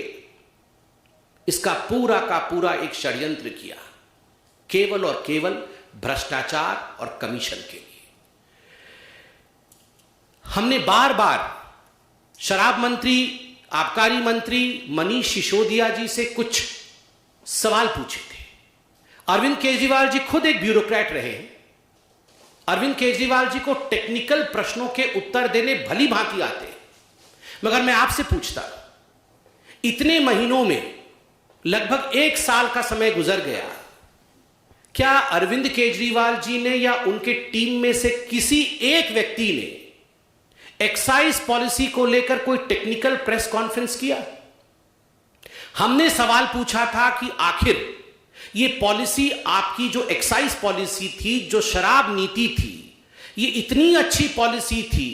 इसका पूरा का पूरा एक षड्यंत्र किया, केवल और केवल भ्रष्टाचार और कमीशन के लिए। हमने बार बार शराब मंत्री, आबकारी मंत्री मनीष सिसोदिया जी से कुछ सवाल पूछे थे। अरविंद केजरीवाल जी खुद एक ब्यूरोक्रेट रहे हैं। अरविंद केजरीवाल जी को टेक्निकल प्रश्नों के उत्तर देने भली भांति आते हैं। मगर मैं आपसे पूछता, इतने महीनों में लगभग 1 साल का समय गुजर गया, क्या अरविंद केजरीवाल जी ने या उनके टीम में से किसी एक व्यक्ति ने एक्साइज पॉलिसी को लेकर कोई टेक्निकल प्रेस कॉन्फ्रेंस किया? हमने सवाल पूछा था कि आखिर ये पॉलिसी, आपकी जो एक्साइज पॉलिसी थी, जो शराब नीति थी, ये इतनी अच्छी पॉलिसी थी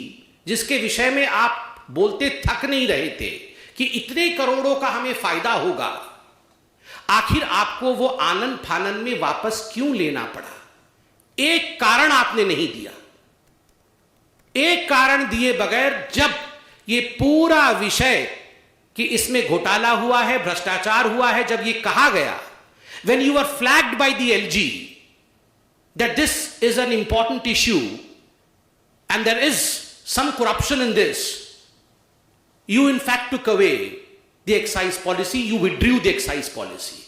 जिसके विषय में आप बोलते थक नहीं रहे थे कि इतने करोड़ों का हमें फायदा होगा, आखिर आपको वो आनन फानन में वापस क्यों लेना पड़ा? एक कारण आपने नहीं दिया। एक कारण दिए बगैर जब ये पूरा विषय कि इसमें घोटाला हुआ है, भ्रष्टाचार हुआ है, जब ये कहा गया, when you were flagged by the LG that this is an important issue and there is some corruption in this, you in fact took away the excise policy, you withdrew the excise policy.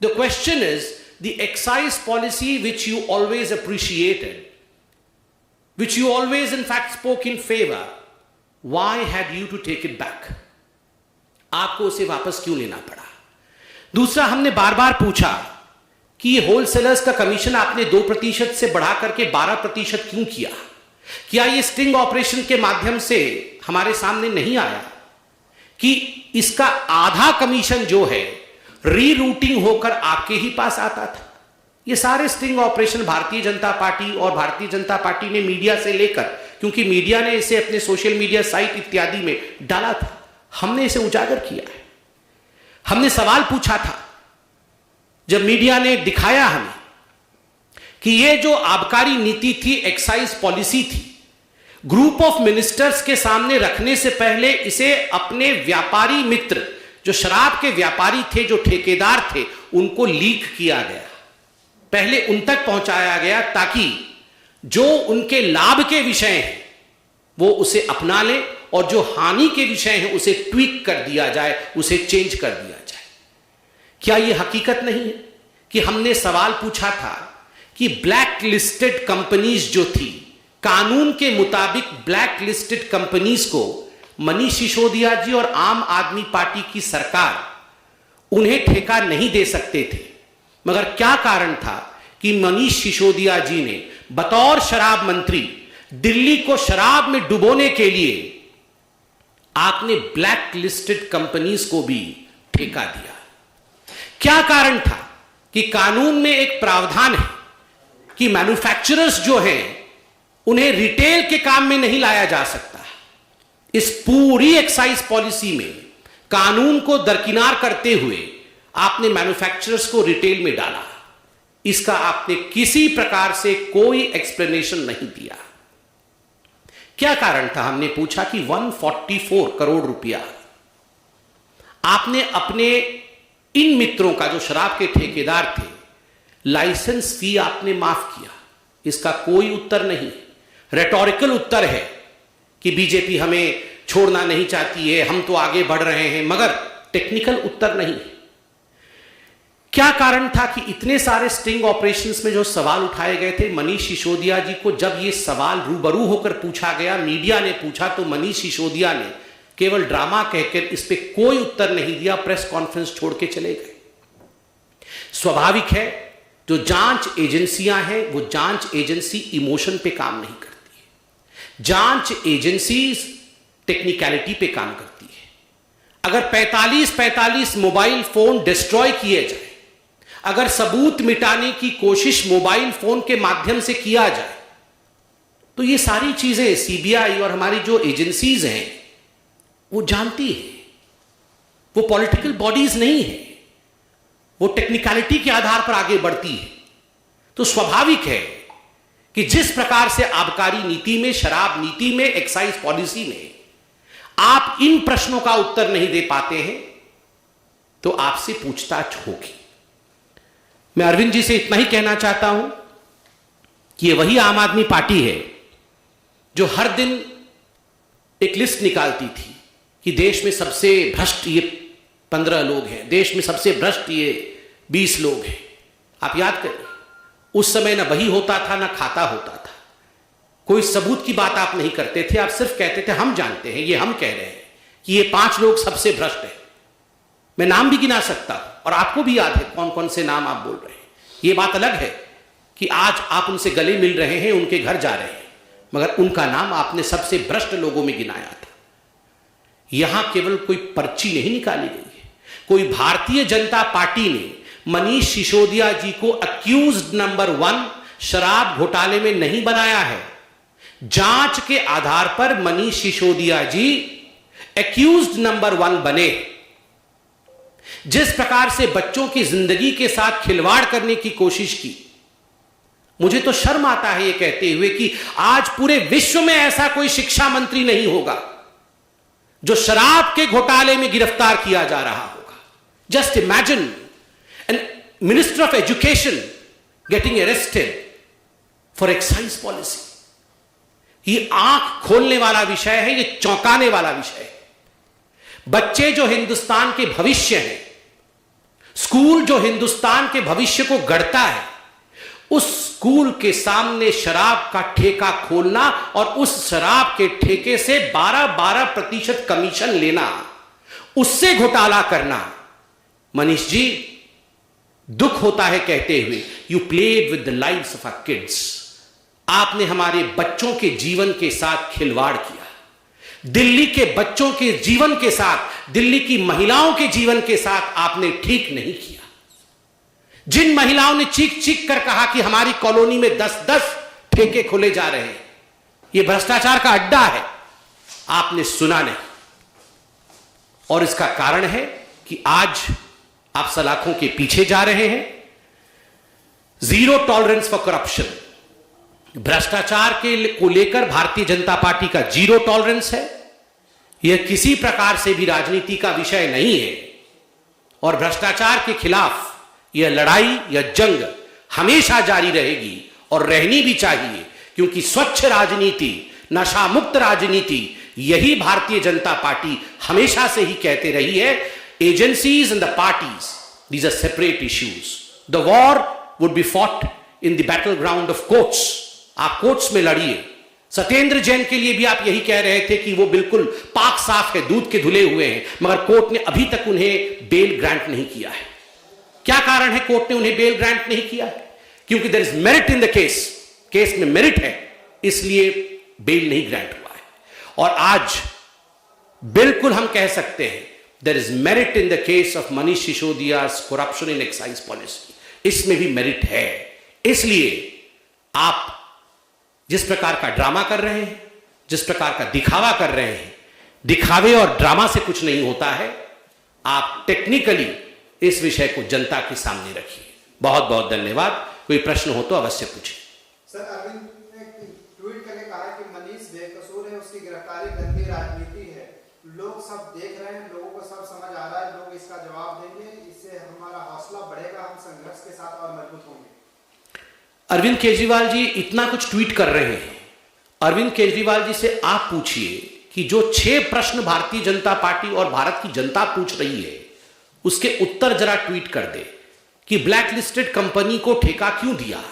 The question is, the excise policy which you always appreciated, which you always in fact spoke in favor, why had you to take it back? आपको उसे वापस क्यों लेना पड़ा? दूसरा, हमने बार बार पूछा कि ये होलसेलर्स का कमीशन आपने 2% से बढ़ा करके 12% क्यों किया? क्या ये स्टिंग ऑपरेशन के माध्यम से हमारे सामने नहीं आया कि इसका आधा कमीशन जो है रीरूटिंग होकर आपके ही पास आता था। ये सारे sting operation Bharatiya Janata party और भारतीय जनता पार्टी ने मीडिया से लेकर, क्योंकि मीडिया ने इसे अपने सोशल मीडिया साइट इत्यादि में डाला था, हमने इसे उजागर किया है। हमने सवाल पूछा था जब मीडिया ने दिखाया हमें कि ये जो आबकारी नीति थी, एक्साइज पॉलिसी थी, ग्रुप ऑफ मिनिस्टर्स के सामने रखने से पहले इसे अपने व्यापारी मित्र, जो शराब के व्यापारी थे, जो ठेकेदार थे, उनको लीक किया गया, पहले उन तक पहुंचाया गया ताकि जो उनके लाभ के विषय हैं वो उसे अपना ले और जो हानि के विषय हैं उसे ट्वीक कर दिया जाए, उसे चेंज कर दिया जाए। क्या यह हकीकत नहीं है कि हमने सवाल पूछा था कि ब्लैक लिस्टेड कंपनीज जो थी, कानून के मुताबिक ब्लैक लिस्टेड कंपनीज को मनीष सिसोदिया जी और आम आदमी पार्टी की सरकार उन्हें ठेका नहीं दे सकते थे, मगर क्या कारण था कि मनीष सिसोदिया जी ने बतौर शराब मंत्री दिल्ली को शराब में डुबोने के लिए आपने ब्लैक लिस्टेड कंपनीज को भी ठेका दिया। क्या कारण था कि कानून में एक प्रावधान है कि मैन्युफैक्चरर्स जो हैं उन्हें रिटेल के काम में नहीं लाया जा सकता। इस पूरी एक्साइज पॉलिसी में कानून को दरकिनार करते हुए आपने मैन्युफैक्चरर्स को रिटेल में डाला। इसका आपने किसी प्रकार से कोई एक्सप्लेनेशन नहीं दिया। क्या कारण था? हमने पूछा कि 144 करोड़ रुपया आपने अपने इन मित्रों का, जो शराब के ठेकेदार थे, लाइसेंस फी आपने माफ किया। इसका कोई उत्तर नहीं। रेटोरिकल उत्तर है कि बीजेपी हमें छोड़ना नहीं चाहती है, हम तो आगे बढ़ रहे हैं, मगर टेक्निकल उत्तर नहीं। क्या कारण था कि इतने सारे स्टिंग ऑपरेशंस में जो सवाल उठाए गए थे, मनीष सिसोदिया जी को जब ये सवाल रूबरू होकर पूछा गया, मीडिया ने पूछा, तो मनीष सिसोदिया ने केवल ड्रामा कहकर इस पे कोई उत्तर नहीं दिया, प्रेस कॉन्फ्रेंस छोड़ के चले गए। स्वाभाविक है, जो जांच एजेंसियां हैं वो जांच एजेंसी इमोशन पे काम नहीं करती है, जांच एजेंसी टेक्निकलिटी पे काम करती है। अगर 45 मोबाइल फोन डिस्ट्रॉय किए जाए, अगर सबूत मिटाने की कोशिश मोबाइल फोन के माध्यम से किया जाए, तो ये सारी चीजें सीबीआई और हमारी जो एजेंसीज हैं वो जानती है। वो पॉलिटिकल बॉडीज नहीं है, वो टेक्निकलिटी के आधार पर आगे बढ़ती है। तो स्वाभाविक है कि जिस प्रकार से आबकारी नीति में, शराब नीति में, एक्साइज पॉलिसी में आप इन प्रश्नों का उत्तर नहीं दे पाते हैं, तो आपसे पूछताछ होगी। मैं अरविंद जी से इतना ही कहना चाहता हूं कि ये वही आम आदमी पार्टी है जो हर दिन एक लिस्ट निकालती थी कि देश में सबसे भ्रष्ट ये 15 लोग हैं, देश में सबसे भ्रष्ट ये 20 लोग हैं। आप याद करें, उस समय ना वही होता था ना खाता होता था, कोई सबूत की बात आप नहीं करते थे, आप सिर्फ कहते थे हम जानते हैं, ये हम कह रहे हैं कि ये 5 लोग सबसे भ्रष्ट हैं। मैं नाम भी गिना सकता हूं और आपको भी याद है कौन कौन से नाम आप बोल रहे हैं। ये बात अलग है कि आज आप उनसे गले मिल रहे हैं, उनके घर जा रहे हैं, मगर उनका नाम आपने सबसे भ्रष्ट लोगों में गिनाया था। यहां केवल कोई पर्ची नहीं निकाली गई है, कोई भारतीय जनता पार्टी ने मनीष सिसोदिया जी को अक्यूज्ड नंबर 1 शराब घोटाले में नहीं बनाया है। जांच के आधार पर मनीष सिसोदिया जी अक्यूज्ड नंबर 1 बने। जिस प्रकार से बच्चों की जिंदगी के साथ खिलवाड़ करने की कोशिश की, मुझे तो शर्म आता है ये कहते हुए कि आज पूरे विश्व में ऐसा कोई शिक्षा मंत्री नहीं होगा जो शराब के घोटाले में गिरफ्तार किया जा रहा होगा। Just imagine an minister of education getting arrested for excise policy. ये आंख खोलने वाला विषय है, ये चौंकाने वाला विषय है। बच्चे जो हिंदुस्तान के भविष्य हैं, स्कूल जो हिंदुस्तान के भविष्य को गढ़ता है, उस स्कूल के सामने शराब का ठेका खोलना और उस शराब के ठेके से 12% कमीशन लेना, उससे घोटाला करना। मनीष जी, दुख होता है कहते हुए, you played with the lives of our kids. आपने हमारे बच्चों के जीवन के साथ खिलवाड़ किया। दिल्ली के बच्चों के जीवन के साथ, दिल्ली की महिलाओं के जीवन के साथ आपने ठीक नहीं किया। जिन महिलाओं ने चीख चीख कर कहा कि हमारी कॉलोनी में 10-10 ठेके खोले जा रहे हैं, यह भ्रष्टाचार का अड्डा है, आपने सुना नहीं। और इसका कारण है कि आज आप सलाखों के पीछे जा रहे हैं। जीरो टॉलरेंस फॉर करप्शन, भ्रष्टाचार को लेकर भारतीय जनता पार्टी का जीरो टॉलरेंस है। यह किसी प्रकार से भी राजनीति का विषय नहीं है और भ्रष्टाचार के खिलाफ यह लड़ाई, यह जंग हमेशा जारी रहेगी और रहनी भी चाहिए, क्योंकि स्वच्छ राजनीति, नशा मुक्त राजनीति, यही भारतीय जनता पार्टी हमेशा से ही कहते रही है। Agencies and the parties, these are separate issues. The war would be fought in the battle ground of courts. आप कोर्ट्स में लड़िए। सत्येंद्र जैन के लिए भी आप यही कह रहे थे कि वो बिल्कुल पाक साफ है, दूध के धुले हुए हैं, मगर कोर्ट ने अभी तक उन्हें बेल ग्रांट नहीं किया है। क्या कारण है कोर्ट ने उन्हें बेल ग्रांट नहीं किया है? क्योंकि there is merit in the case, case में मेरिट है, इसलिए बेल नहीं ग्रांट हुआ है। और आज बिल्कुल हम कह सकते हैं there is merit in the case of Manish Sisodia's corruption in excise policy. इसमें भी मेरिट है। इसलिए आप जिस प्रकार का ड्रामा कर रहे हैं, जिस प्रकार का दिखावा कर रहे हैं, दिखावे और ड्रामा से कुछ नहीं होता है। आप टेक्निकली इस विषय को जनता के सामने रखिए। बहुत बहुत धन्यवाद। कोई प्रश्न हो तो अवश्य पूछिए।
सर, अरविंद ने ट्वीट करके कहा कि मनीष बेकसूर है, उसकी गिरफ्तारी गंदी राजनीति है। लोग सब देख रहे हैं, लोगों को सब समझ आ रहा है, लोग इसका जवाब देंगे, इससे हमारा हौसला बढ़ेगा, हम संघर्ष के साथ और मजबूत होंगे।
अरविंद केजरीवाल जी इतना कुछ ट्वीट कर रहे हैं। अरविंद केजरीवाल जी से आप पूछिए कि जो 6 प्रश्न भारतीय जनता पार्टी और भारत की जनता पूछ रही है, उसके उत्तर जरा ट्वीट कर दे कि ब्लैक लिस्टेड कंपनी को ठेका क्यों दिया,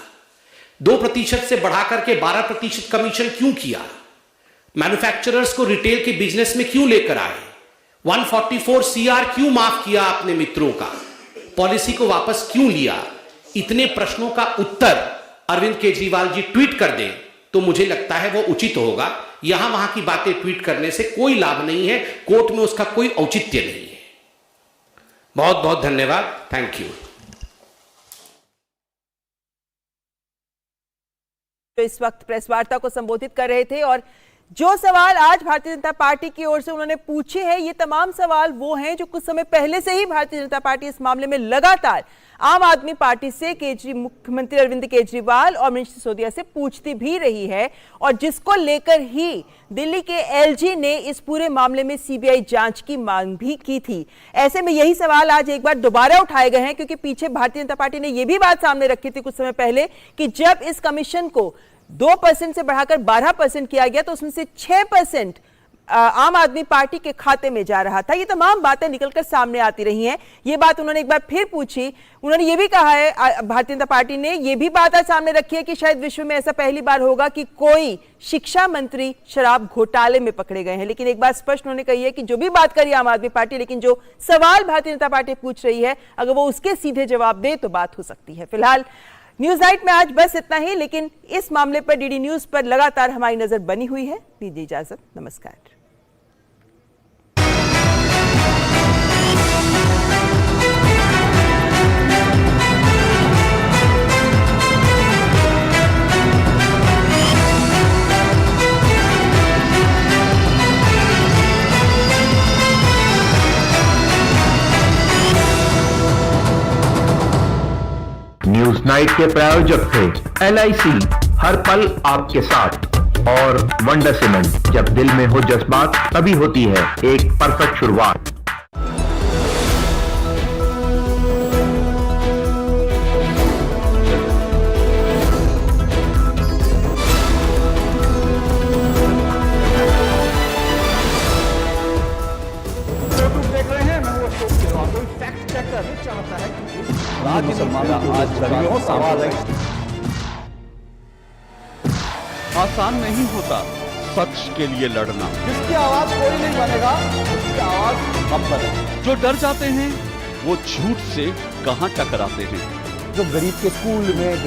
2% से बढ़ाकर के 12% कमीशन क्यों किया, मैन्युफैक्चरर्स को रिटेल के बिजनेस में क्यों लेकर आए, 144 CR क्यों माफ किया आपने मित्रों का, पॉलिसी को वापस क्यों लिया। इतने प्रश्नों का उत्तर अरविंद केजरीवाल जी ट्वीट कर दें तो मुझे लगता है वो उचित होगा। यहां वहां की बातें ट्वीट करने से कोई लाभ नहीं है, कोर्ट में उसका कोई औचित्य नहीं है। बहुत बहुत धन्यवाद। Thank you.
तो इस वक्त प्रेस वार्ता को संबोधित कर रहे थे और जो सवाल आज भारतीय जनता पार्टी की ओर से उन्होंने पूछे हैं, ये तमाम सवाल वो हैं जो कुछ समय पहले से ही भारतीय जनता पार्टी इस मामले में लगातार आम आदमी पार्टी से मुख्यमंत्री अरविंद केजरीवाल और मनीष सिसोदिया से पूछती भी रही है, और जिसको लेकर ही दिल्ली के एलजी ने इस पूरे मामले में सीबीआई जांच की मांग भी की थी। ऐसे में यही सवाल आज एक बार दोबारा उठाए गए हैं, क्योंकि पीछे भारतीय जनता पार्टी ने यह भी बात सामने रखी थी कुछ समय पहले कि जब इस कमीशन को 2% से बढ़ाकर 12% किया गया तो उसमें से 6% आम आदमी पार्टी के खाते में जा रहा था। ये तमाम बातें निकलकर सामने आती रही हैं। ये बात उन्होंने एक बार फिर पूछी। उन्होंने ये भी कहा है, भारतीय जनता पार्टी ने ये भी बात आज सामने रखी है कि शायद विश्व में ऐसा पहली बार होगा कि कोई शिक्षा मंत्री शराब घोटाले में पकड़े गए हैं। लेकिन एक बात स्पष्ट उन्होंने कही है कि जो भी बात करी आम आदमी पार्टी, लेकिन जो सवाल भारतीय जनता पार्टी पूछ रही है, अगर वो उसके सीधे जवाब दे तो बात हो सकती है। फिलहाल न्यूज नाइट में आज बस इतना ही, लेकिन इस मामले पर डीडी न्यूज पर लगातार हमारी नजर बनी हुई है। दीजिए इजाजत, नमस्कार।
न्यूज नाइट के प्रायोजक थे LIC, हर पल आपके साथ, और वंडर सीमेंट। जब दिल में हो जज्बात तभी होती है एक परफेक्ट शुरुआत।
आसान नहीं होता सच के लिए लड़ना।
जिसकी आवाज कोई नहीं बनेगा, उसकी आवाज हम बने।
जो डर जाते हैं वो झूठ से कहां टकराते हैं।
जो गरीब के स्कूल में,